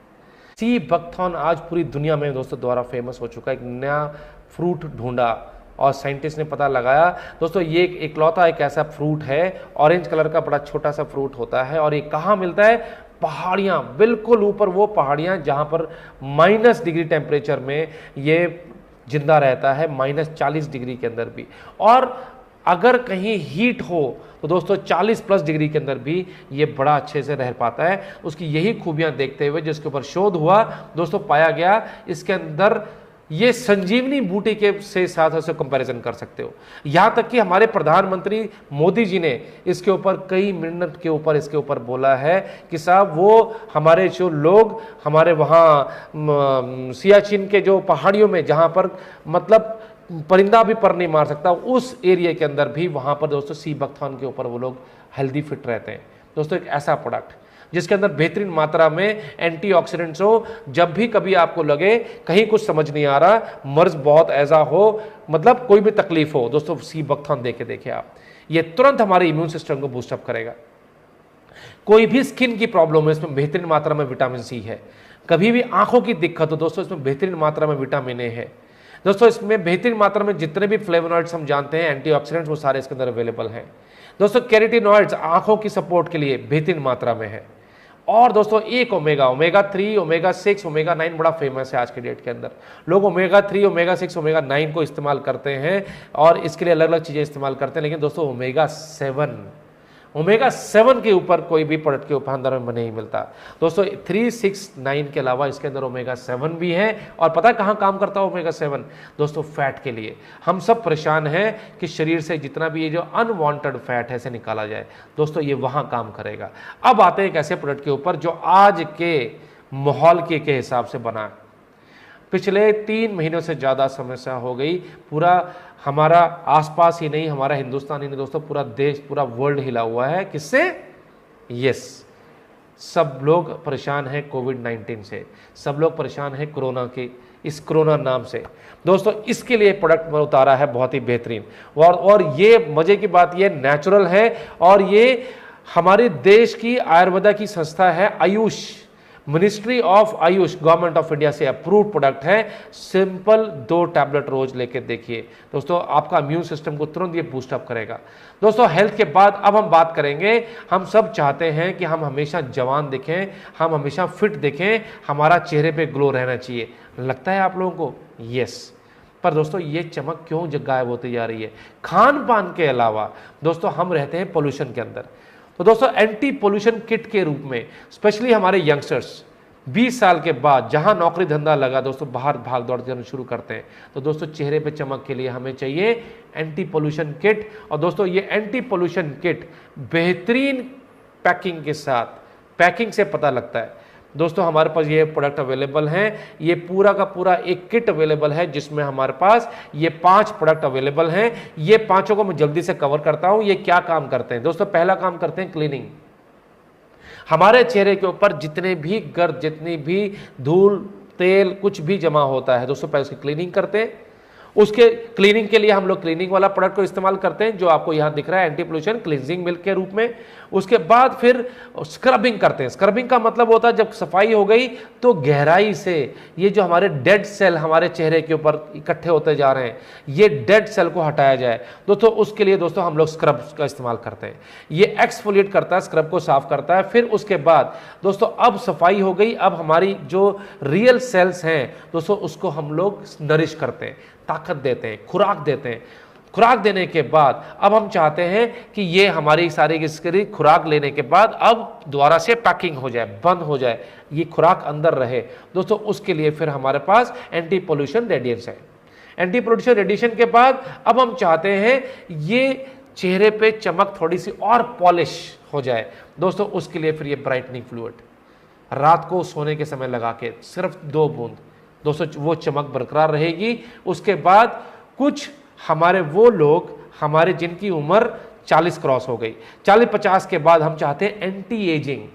सी बकथॉर्न आज पूरी दुनिया में दोस्तों द्वारा फेमस हो चुका है। एक नया फ्रूट ढूंढा और साइंटिस्ट ने पता लगाया दोस्तों, ये इकलौता एक ऐसा फ्रूट है, ऑरेंज कलर का बड़ा छोटा सा फ्रूट होता है। और ये कहाँ मिलता है? पहाड़ियाँ, बिल्कुल ऊपर वो पहाड़ियाँ जहाँ पर -डिग्री टेम्परेचर में ये जिंदा रहता है, -40 डिग्री के अंदर भी। और अगर कहीं हीट हो तो दोस्तों 40+ डिग्री के अंदर भी ये बड़ा अच्छे से रह पाता है। उसकी यही खूबियां देखते हुए जिसके ऊपर शोध हुआ दोस्तों, पाया गया इसके अंदर ये संजीवनी बूटी के से साथ से कंपैरिजन कर सकते हो। यहां तक कि हमारे प्रधानमंत्री मोदी जी ने इसके ऊपर कई मिनट के ऊपर इसके ऊपर बोला है कि साहब वो हमारे जो लोग हमारे वहाँ सियाचिन के जो पहाड़ियों में जहां पर मतलब परिंदा भी पर नहीं मार सकता, उस एरिया के अंदर भी वहां पर दोस्तों सी बकथॉर्न के ऊपर वो लोग हेल्दी फिट रहते हैं। दोस्तों एक ऐसा प्रोडक्ट जिसके अंदर बेहतरीन मात्रा में एंटीऑक्सीडेंट्स हो, जब भी कभी आपको लगे कहीं कुछ समझ नहीं आ रहा, मर्ज बहुत ऐसा हो, मतलब कोई भी तकलीफ हो, दोस्तों सी बकथॉर्न देखिए आप, ये तुरंत हमारे इम्यून सिस्टम को बूस्टअप करेगा। कोई भी स्किन की प्रॉब्लम है, इसमें बेहतरीन मात्रा में विटामिन सी है। कभी भी आंखों की दिक्कत हो दोस्तों, इसमें बेहतरीन मात्रा में विटामिन ए है। दोस्तों इसमें बेहतरीन मात्रा में जितने भी फ्लेवोनॉइड्स हम जानते हैं, एंटीऑक्सीडेंट्स, वो सारे इसके अंदर अवेलेबल हैं। दोस्तों कैरोटीनॉइड्स आंखों की सपोर्ट के लिए बेहतरीन मात्रा में है। और दोस्तों एक ओमेगा 3, ओमेगा 6, ओमेगा 9 बड़ा फेमस है आज के डेट के अंदर। लोग ओमेगा 3, ओमेगा 6, ओमेगा 9 को इस्तेमाल करते हैं और इसके लिए अलग अलग चीज़ें इस्तेमाल करते हैं, लेकिन दोस्तों ओमेगा 7 के ऊपर कोई भी प्रोडक्ट के ऊपर अंदर में नहीं मिलता। दोस्तों 3, 6, 9 के अलावा इसके अंदर ओमेगा 7 भी है। और पता है कहाँ काम करता है ओमेगा 7? दोस्तों फैट के लिए। हम सब परेशान हैं कि शरीर से जितना भी ये जो अनवांटेड फैट है इसे निकाला जाए, दोस्तों ये वहाँ काम करेगा। अब आते हैं एक ऐसे प्रोडक्ट के ऊपर जो आज के माहौल के हिसाब से बना है। पिछले 3 महीनों से ज़्यादा समस्या हो गई, पूरा हमारा आसपास ही नहीं, हमारा हिंदुस्तान ही नहीं दोस्तों, पूरा देश, पूरा वर्ल्ड हिला हुआ है। किससे? यस, सब लोग परेशान हैं कोविड-19 से, सब लोग परेशान हैं कोरोना के, इस कोरोना नाम से। दोस्तों इसके लिए प्रोडक्ट में उतारा है बहुत ही बेहतरीन, और ये मजे की बात ये नेचुरल है, और ये हमारे देश की आयुर्वेदा की संस्था है Ayush, ministry of Ayush, government of India से अप्रूव्ड प्रोडक्ट है। सिंपल 2 टैबलेट रोज लेके देखिए दोस्तों, आपका इम्यून सिस्टम को तुरंत ये बूस्टअप करेगा। दोस्तों हेल्थ के बाद अब हम बात करेंगे, हम सब चाहते हैं कि हम हमेशा जवान दिखें, हम हमेशा फिट दिखें, हमारा चेहरे पे ग्लो रहना चाहिए। लगता है आप लोगों को? यस। पर दोस्तों ये चमक क्यों गायब होती जा रही है? खान पान के अलावा दोस्तों हम रहते हैं पोल्यूशन के अंदर। तो दोस्तों एंटी पोल्यूशन किट के रूप में स्पेशली हमारे यंगस्टर्स 20 साल के बाद जहां नौकरी धंधा लगा दोस्तों, बाहर भाग दौड़ करना शुरू करते हैं, तो दोस्तों चेहरे पे चमक के लिए हमें चाहिए एंटी पोल्यूशन किट। और दोस्तों ये एंटी पोल्यूशन किट बेहतरीन पैकिंग के साथ, पैकिंग से पता लगता है, दोस्तों हमारे पास ये प्रोडक्ट अवेलेबल हैं, ये पूरा का पूरा एक किट अवेलेबल है जिसमें हमारे पास ये 5 प्रोडक्ट अवेलेबल हैं। ये पांचों को मैं जल्दी से कवर करता हूं। ये क्या काम करते हैं दोस्तों? पहला काम करते हैं क्लीनिंग। हमारे चेहरे के ऊपर जितने भी गर्द, जितनी भी धूल, तेल कुछ भी जमा होता है दोस्तों, पहले उसकी क्लीनिंग करते हैं। उसके क्लीनिंग के लिए हम लोग क्लीनिंग वाला प्रोडक्ट को इस्तेमाल करते हैं जो आपको यहां दिख रहा है, एंटी पोल्यूशन क्लींजिंग मिल्क के रूप में। उसके बाद फिर स्क्रबिंग करते हैं। स्क्रबिंग का मतलब होता है जब सफाई हो गई तो गहराई से ये जो हमारे डेड सेल हमारे चेहरे के ऊपर इकट्ठे होते जा रहे हैं, ये डेड सेल को हटाया जाए दोस्तों। उसके लिए दोस्तों हम लोग स्क्रब का इस्तेमाल करते हैं। ये एक्सफोलिएट करता है, स्क्रब को साफ करता है। फिर उसके बाद दोस्तों अब सफाई हो गई, अब हमारी जो रियल सेल्स हैं दोस्तों उसको हम लोग नरिश करते हैं, ताकत देते हैं, खुराक देते हैं। खुराक देने के बाद अब हम चाहते हैं कि ये हमारी सारी इसकी खुराक लेने के बाद अब दोबारा से पैकिंग हो जाए, बंद हो जाए, ये खुराक अंदर रहे दोस्तों। उसके लिए फिर हमारे पास एंटी पोल्यूशन रेडिएंट्स है। एंटी पोल्यूशन रेडिएशन के बाद अब हम चाहते हैं ये चेहरे पे चमक थोड़ी सी और पॉलिश हो जाए दोस्तों। उसके लिए फिर ये ब्राइटनिंग फ्लूइड रात को सोने के समय लगा के सिर्फ 2 बूंद दोस्तों, वो चमक बरकरार रहेगी। उसके बाद कुछ हमारे वो लोग हमारे जिनकी उम्र 40 क्रॉस हो गई, 40-50 के बाद हम चाहते हैं एंटी एजिंग।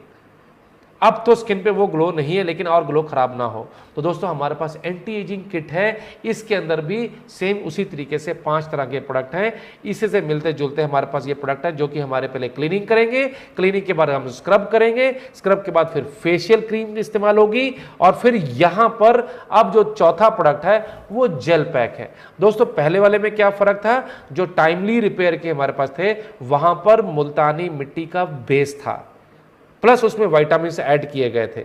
अब तो स्किन पे वो ग्लो नहीं है लेकिन और ग्लो खराब ना हो, तो दोस्तों हमारे पास एंटी एजिंग किट है। इसके अंदर भी सेम उसी तरीके से 5 तरह के प्रोडक्ट हैं। इसी से मिलते जुलते हमारे पास ये प्रोडक्ट है जो कि हमारे पहले क्लीनिंग करेंगे, क्लीनिंग के बाद हम स्क्रब करेंगे, स्क्रब के बाद फिर फेशियल क्रीम इस्तेमाल होगी, और फिर यहां पर अब जो चौथा प्रोडक्ट है वो जेल पैक है। दोस्तों पहले वाले में क्या फर्क था? जो टाइमली रिपेयर के हमारे पास थे वहां पर मुल्तानी मिट्टी का बेस था, प्लस उसमें विटामिन से ऐड किए गए थे।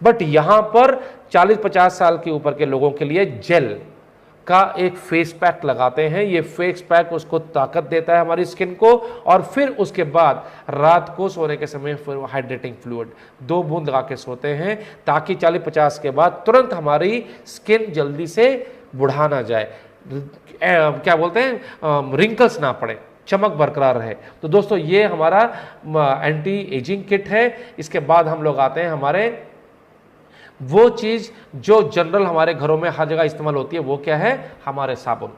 बट यहां पर 40-50 साल के ऊपर के लोगों के लिए जेल का एक फेस पैक लगाते हैं। ये फेस पैक उसको ताकत देता है हमारी स्किन को, और फिर उसके बाद रात को सोने के समय फिर हाइड्रेटिंग फ्लूइड 2 बूंद लगा के सोते हैं, ताकि 40-50 के बाद तुरंत हमारी स्किन जल्दी से बुढ़ा ना जाए, क्या बोलते हैं, रिंकल्स ना पड़े, चमक बरकरार रहे। तो दोस्तों ये हमारा एंटी एजिंग किट है। इसके बाद हम लोग आते हैं हमारे वो चीज जो जनरल हमारे घरों में हर जगह इस्तेमाल होती है, वो क्या है? हमारे साबुन।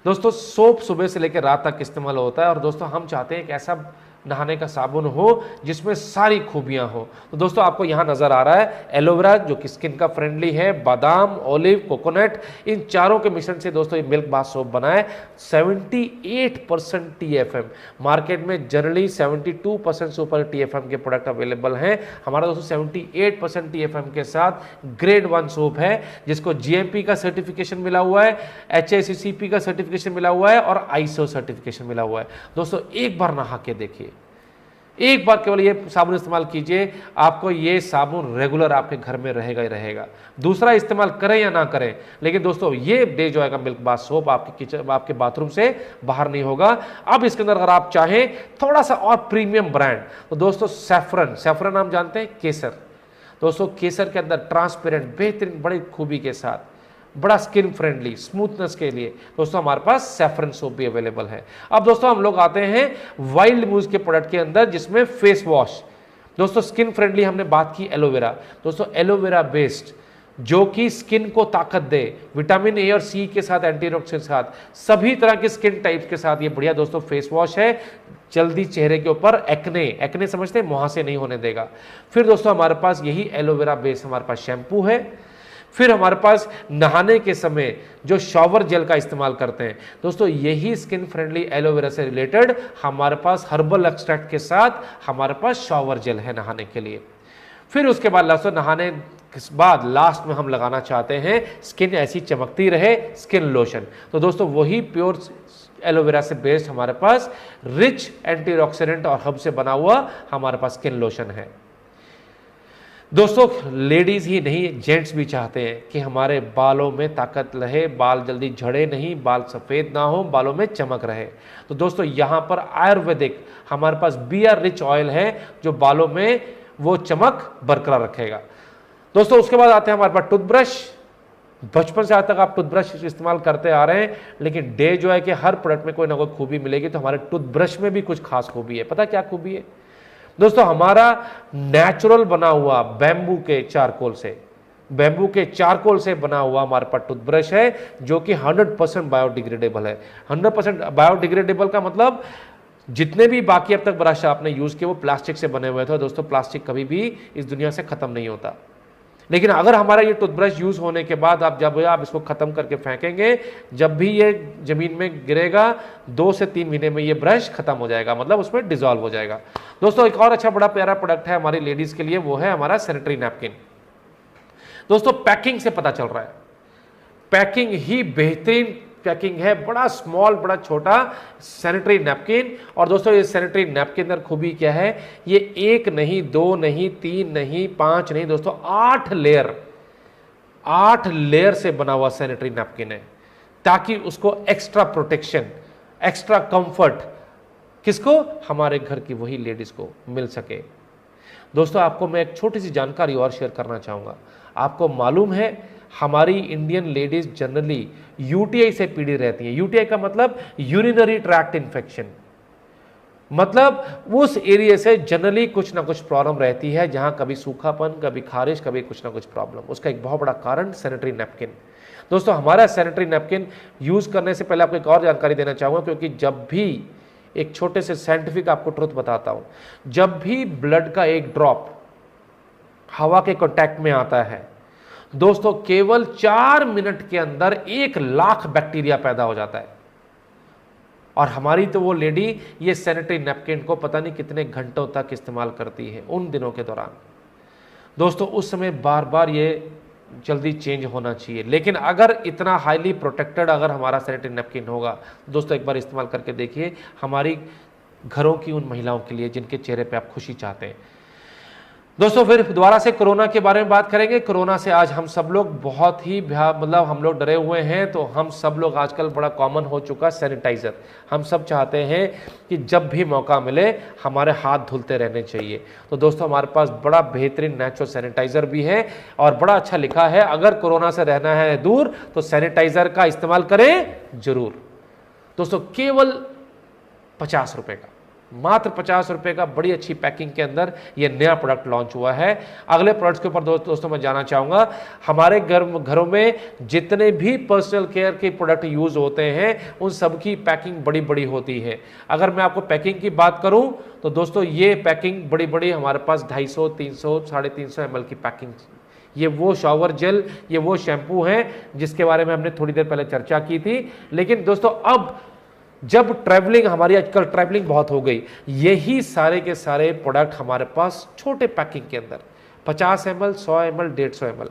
दोस्तों सोप सुबह से लेकर रात तक इस्तेमाल होता है, और दोस्तों हम चाहते हैं कि ऐसा नहाने का साबुन हो जिसमें सारी खूबियां हो। तो दोस्तों आपको यहां नजर आ रहा है एलोवेरा जो कि स्किन का फ्रेंडली है, बादाम, ऑलिव, कोकोनट, इन चारों के मिश्रण से दोस्तों ये मिल्क बाथ सोप बना है। 78% TFM, मार्केट में जनरली 72% से ऊपर TFM के प्रोडक्ट अवेलेबल हैं। हमारा दोस्तों 78% TFM के साथ ग्रेड 1 सोप है जिसको GMP का सर्टिफिकेशन मिला हुआ है, HACCP का सर्टिफिकेशन मिला हुआ है और ISO सर्टिफिकेशन मिला हुआ है। दोस्तों एक बार नहा के देखिए, एक बार केवल ये साबुन इस्तेमाल कीजिए, आपको ये साबुन रेगुलर आपके घर में रहेगा ही रहेगा। दूसरा इस्तेमाल करें या ना करें, लेकिन दोस्तों ये डे जॉय का मिल्क बाथ सोप आपके किचन, आपके बाथरूम से बाहर नहीं होगा। अब इसके अंदर अगर आप चाहें थोड़ा सा और प्रीमियम ब्रांड, तो दोस्तों सैफरन, सैफरन आप जानते हैं, केसर। दोस्तों केसर के अंदर ट्रांसपेरेंट बेहतरीन बड़ी खूबी के साथ बड़ा स्किन फ्रेंडली स्मूथनेस के लिए दोस्तों हमारे पास सैफरन सोप भी अवेलेबल है। अब दोस्तों हम लोग आते हैं वाइल्ड मूज के प्रोडक्ट के अंदर जिसमें फेस वॉश। दोस्तों स्किन फ्रेंडली हमने बात की एलोवेरा, दोस्तों एलोवेरा बेस्ड जो कि स्किन को ताकत दे, विटामिन ए और सी के साथ, एंटीऑक्सीडेंट के साथ, सभी तरह के स्किन टाइप्स के साथ ये बढ़िया दोस्तों फेस वॉश है। जल्दी चेहरे के ऊपर एक्ने समझते हैं, मुहासे नहीं होने देगा। फिर दोस्तों हमारे पास यही एलोवेरा बेस्ड हमारे पास शैम्पू है। फिर हमारे पास नहाने के समय जो शॉवर जेल का इस्तेमाल करते हैं दोस्तों, यही स्किन फ्रेंडली एलोवेरा से रिलेटेड हमारे पास हर्बल एक्सट्रैक्ट के साथ हमारे पास शॉवर जेल है नहाने के लिए। फिर उसके बाद दोस्तों नहाने के बाद लास्ट में हम लगाना चाहते हैं स्किन ऐसी चमकती रहे, स्किन लोशन। तो दोस्तों वही प्योर एलोवेरा से बेस्ड हमारे पास रिच एंटीऑक्सीडेंट और हर्ब से बना हुआ हमारे पास स्किन लोशन है। दोस्तों लेडीज ही नहीं, जेंट्स भी चाहते हैं कि हमारे बालों में ताकत रहे, बाल जल्दी झड़े नहीं, बाल सफ़ेद ना हो, बालों में चमक रहे। तो दोस्तों यहाँ पर आयुर्वेदिक हमारे पास BR रिच ऑयल है जो बालों में वो चमक बरकरार रखेगा। दोस्तों उसके बाद आते हैं हमारे पास टूथब्रश। बचपन से आज तक आप टूथब्रश इस्तेमाल करते आ रहे हैं, लेकिन डे जो है कि हर प्रोडक्ट में कोई ना कोई खूबी मिलेगी, तो हमारे टूथब्रश में भी कुछ खास खूबी है। पता क्या खूबी है? दोस्तों हमारा नेचुरल बना हुआ बैम्बू के चारकोल से बना हुआ हमारे पास टूथब्रश है जो कि 100% बायोडिग्रेडेबल है। 100% बायोडिग्रेडेबल का मतलब जितने भी बाकी अब तक ब्रश आपने यूज किए वो प्लास्टिक से बने हुए थे। दोस्तों प्लास्टिक कभी भी इस दुनिया से खत्म नहीं होता, लेकिन अगर हमारा ये टूथब्रश यूज होने के बाद जब आप इसको खत्म करके फेंकेंगे, जब भी ये जमीन में गिरेगा 2 से 3 महीने में ये ब्रश खत्म हो जाएगा, मतलब उसमें डिसॉल्व हो जाएगा। दोस्तों एक और अच्छा बड़ा प्यारा प्रोडक्ट है हमारी लेडीज के लिए, वो है हमारा सैनिटरी नैपकिन। दोस्तों पैकिंग से पता चल रहा है, पैकिंग ही बेहतरीन पैकिंग है, बड़ा स्मॉल बड़ा छोटा सैनिटरी नैपकिन। और दोस्तों ये सैनिटरी नैपकिन अंदर खूबी क्या है, ये 1 नहीं 2 नहीं 3 नहीं 5 नहीं दोस्तों 8 लेयर से बना हुआ सैनिटरी नैपकिन है, ताकि उसको एक्स्ट्रा प्रोटेक्शन एक्स्ट्रा कंफर्ट किसको, हमारे घर की वही लेडीज को मिल सके। दोस्तों आपको मैं एक छोटी सी जानकारी और शेयर करना चाहूंगा। आपको मालूम है हमारी इंडियन लेडीज जनरली यूटीआई से पीड़ित रहती हैं। यूटीआई का मतलब यूरिनरी ट्रैक्ट इन्फेक्शन, मतलब उस एरिया से जनरली कुछ ना कुछ प्रॉब्लम रहती है, जहां कभी सूखापन, कभी खारिश, कभी कुछ ना कुछ प्रॉब्लम। उसका एक बहुत बड़ा कारण सैनिटरी नैपकिन। दोस्तों हमारा सैनिटरी नैपकिन यूज करने से पहले आपको एक और जानकारी देना चाहूंगा, क्योंकि जब भी एक छोटे से साइंटिफिक आपको ट्रुथ बताता हूं, जब भी ब्लड का एक ड्रॉप हवा के कांटेक्ट में आता है दोस्तों, केवल 4 मिनट के अंदर 1 लाख बैक्टीरिया पैदा हो जाता है। और हमारी तो वो लेडी ये सैनिटरी नैपकिन को पता नहीं कितने घंटों तक इस्तेमाल करती है उन दिनों के दौरान। दोस्तों उस समय बार बार ये जल्दी चेंज होना चाहिए, लेकिन अगर इतना हाईली प्रोटेक्टेड अगर हमारा सैनिटरी नैपकिन होगा, दोस्तों एक बार इस्तेमाल करके देखिए, हमारी घरों की उन महिलाओं के लिए जिनके चेहरे पे आप खुशी चाहते हैं। दोस्तों फिर दोबारा से कोरोना के बारे में बात करेंगे। कोरोना से आज हम सब लोग बहुत ही मतलब हम लोग डरे हुए हैं, तो हम सब लोग आजकल बड़ा कॉमन हो चुका सैनिटाइजर। हम सब चाहते हैं कि जब भी मौका मिले हमारे हाथ धुलते रहने चाहिए। तो दोस्तों हमारे पास बड़ा बेहतरीन नेचुरल सैनिटाइजर भी है और बड़ा अच्छा लिखा है, अगर कोरोना से रहना है दूर तो सैनिटाइजर का इस्तेमाल करें जरूर। दोस्तों केवल 50 रुपए का, मात्र 50 रुपए का बड़ी अच्छी पैकिंग के अंदर यह नया प्रोडक्ट लॉन्च हुआ है। अगले प्रोडक्ट्स के ऊपर दोस्तों मैं जाना चाहूंगा। हमारे घरों में जितने भी पर्सनल केयर के प्रोडक्ट यूज होते हैं उन सब की पैकिंग बड़ी बड़ी होती है। अगर मैं आपको पैकिंग की बात करूं तो दोस्तों ये पैकिंग बड़ी बड़ी हमारे पास 250, 300, 350 ml की पैकिंग। ये वो शावर जेल, ये वो शैम्पू हैं जिसके बारे में हमने थोड़ी देर पहले चर्चा की थी। लेकिन दोस्तों अब जब ट्रैवलिंग, हमारी आजकल ट्रैवलिंग बहुत हो गई, यही सारे के सारे प्रोडक्ट हमारे पास छोटे पैकिंग के अंदर 50 ml, 100 ml, 150 ml,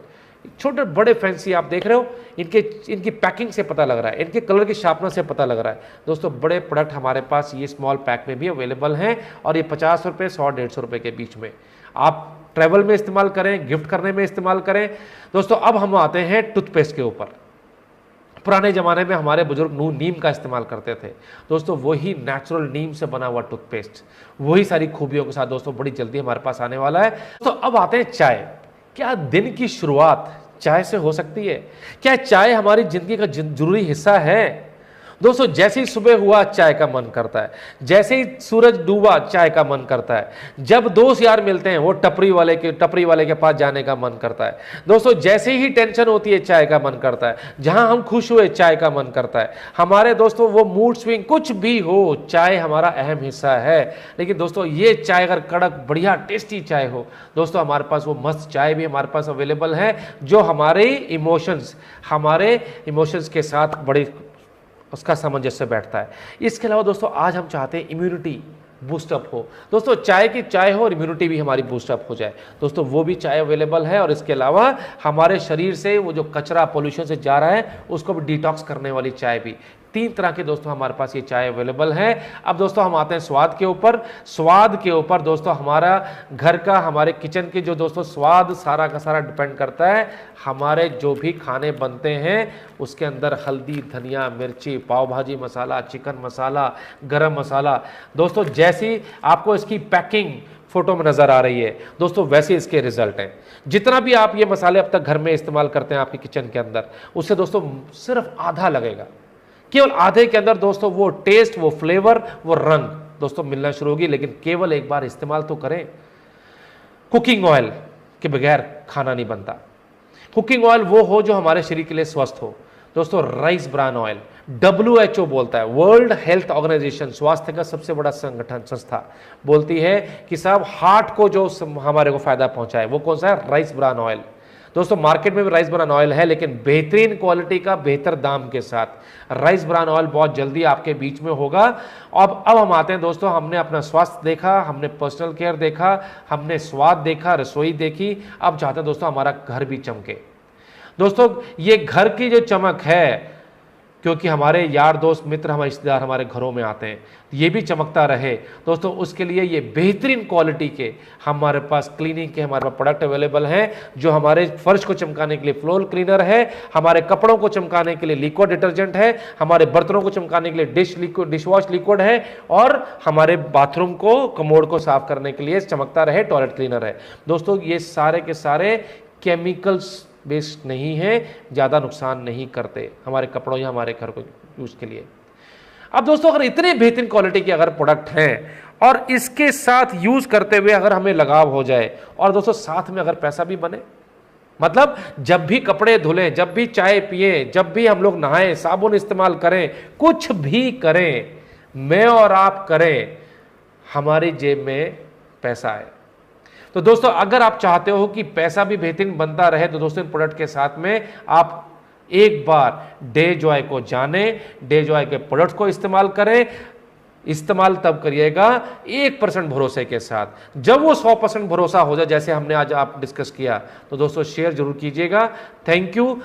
छोटे बड़े फैंसी आप देख रहे हो, इनकी पैकिंग से पता लग रहा है, इनके कलर की शार्पनर से पता लग रहा है। दोस्तों बड़े प्रोडक्ट हमारे पास ये स्मॉल पैक में भी अवेलेबल हैं और ये 50 रुपये, 100, 150 रुपये के बीच में आप ट्रैवल में इस्तेमाल करें, गिफ्ट करने में इस्तेमाल करें। दोस्तों अब हम आते हैं टूथपेस्ट के ऊपर। पुराने ज़माने में हमारे बुजुर्ग नीम का इस्तेमाल करते थे। दोस्तों वही नेचुरल नीम से बना हुआ टूथपेस्ट वही सारी खूबियों के साथ दोस्तों बड़ी जल्दी हमारे पास आने वाला है। तो अब आते हैं चाय। क्या दिन की शुरुआत चाय से हो सकती है? क्या चाय हमारी जिंदगी का जरूरी हिस्सा है? दोस्तों जैसे ही सुबह हुआ चाय का मन करता है, जैसे ही सूरज डूबा चाय का मन करता है, जब दोस्त यार मिलते हैं वो टपरी वाले के पास जाने का मन करता है। दोस्तों जैसे ही टेंशन होती है चाय का मन करता है, जहां हम खुश हुए चाय का मन करता है। हमारे दोस्तों वो मूड स्विंग कुछ भी हो, चाय हमारा अहम हिस्सा है। लेकिन दोस्तों ये चाय अगर कड़क बढ़िया टेस्टी चाय हो, दोस्तों हमारे पास वो मस्त चाय भी हमारे पास अवेलेबल है जो हमारे इमोशंस के साथ बड़ी उसका सामंजस्य बैठता है। इसके अलावा दोस्तों आज हम चाहते हैं इम्यूनिटी बूस्टअप हो। दोस्तों चाय की चाय हो और इम्यूनिटी भी हमारी बूस्टअप हो जाए। दोस्तों वो भी चाय अवेलेबल है और इसके अलावा हमारे शरीर से वो जो कचरा पोल्यूशन से जा रहा है उसको भी डिटॉक्स करने वाली चाय भी। 3 तरह के दोस्तों हमारे पास ये चाय अवेलेबल है। अब दोस्तों हम आते हैं स्वाद के ऊपर। स्वाद के ऊपर दोस्तों हमारा घर का, हमारे किचन के जो दोस्तों स्वाद सारा का सारा डिपेंड करता है हमारे जो भी खाने बनते हैं उसके अंदर हल्दी, धनिया, मिर्ची, पाव भाजी मसाला, चिकन मसाला, गरम मसाला। दोस्तों जैसी आपको इसकी पैकिंग फोटो में नजर आ रही है दोस्तों वैसे इसके रिजल्ट हैं। जितना भी आप ये मसाले अब तक घर में इस्तेमाल करते हैं आपके किचन के अंदर, उससे दोस्तों सिर्फ आधा लगेगा। केवल आधे के अंदर दोस्तों वो टेस्ट, वो फ्लेवर, वो रंग दोस्तों मिलना शुरू होगी, लेकिन केवल एक बार इस्तेमाल तो करें। कुकिंग ऑयल के बगैर खाना नहीं बनता। कुकिंग ऑयल वो हो जो हमारे शरीर के लिए स्वस्थ हो। दोस्तों राइस ब्रान ऑयल, WHO बोलता है, वर्ल्ड हेल्थ ऑर्गेनाइजेशन, स्वास्थ्य का सबसे बड़ा संगठन संस्था बोलती है कि साहब हार्ट को जो हमारे को फायदा पहुंचाए वो कौन सा है? Rice bran oil. दोस्तों मार्केट में भी राइस ब्रान ऑयल है, लेकिन बेहतरीन क्वालिटी का, बेहतर दाम के साथ राइस ब्रान ऑयल बहुत जल्दी आपके बीच में होगा। अब हम आते हैं दोस्तों, हमने अपना स्वास्थ्य देखा, हमने पर्सनल केयर देखा, हमने स्वाद देखा, रसोई देखी, अब चाहते हैं दोस्तों हमारा घर भी चमके। दोस्तों ये घर की जो चमक है, क्योंकि हमारे यार दोस्त मित्र, हमारे रिश्तेदार हमारे घरों में आते हैं, ये भी चमकता रहे दोस्तों, उसके लिए ये बेहतरीन क्वालिटी के हमारे पास क्लीनिंग के हमारे पास प्रोडक्ट अवेलेबल हैं, जो हमारे फर्श को चमकाने के लिए फ्लोर क्लीनर है, हमारे कपड़ों को चमकाने के लिए लिक्विड डिटर्जेंट है, हमारे बर्तनों को चमकाने के लिए डिश वॉश लिक्विड है, और हमारे बाथरूम को, कमोड को साफ करने के लिए चमकता रहे टॉयलेट क्लीनर है। दोस्तों ये सारे के सारे केमिकल्स बेस्ड नहीं है, ज़्यादा नुकसान नहीं करते हमारे कपड़ों या हमारे घर को यूज़ के लिए। अब दोस्तों अगर इतने बेहतरीन क्वालिटी के अगर प्रोडक्ट हैं और इसके साथ यूज़ करते हुए अगर हमें लगाव हो जाए, और दोस्तों साथ में अगर पैसा भी बने, मतलब जब भी कपड़े धुलें, जब भी चाय पिए, जब भी हम लोग नहाएं, साबुन इस्तेमाल करें, कुछ भी करें, मैं और आप करें, हमारी जेब में पैसा आए। तो दोस्तों अगर आप चाहते हो कि पैसा भी बेहतरीन बनता रहे, तो दोस्तों प्रोडक्ट के साथ में आप एक बार डे जॉय को जाने, डे जॉय के प्रोडक्ट्स को इस्तेमाल करें। इस्तेमाल तब करिएगा 1% भरोसे के साथ। जब वो 100% भरोसा हो जाए, जैसे हमने आज आप डिस्कस किया, तो दोस्तों शेयर जरूर कीजिएगा। Thank you.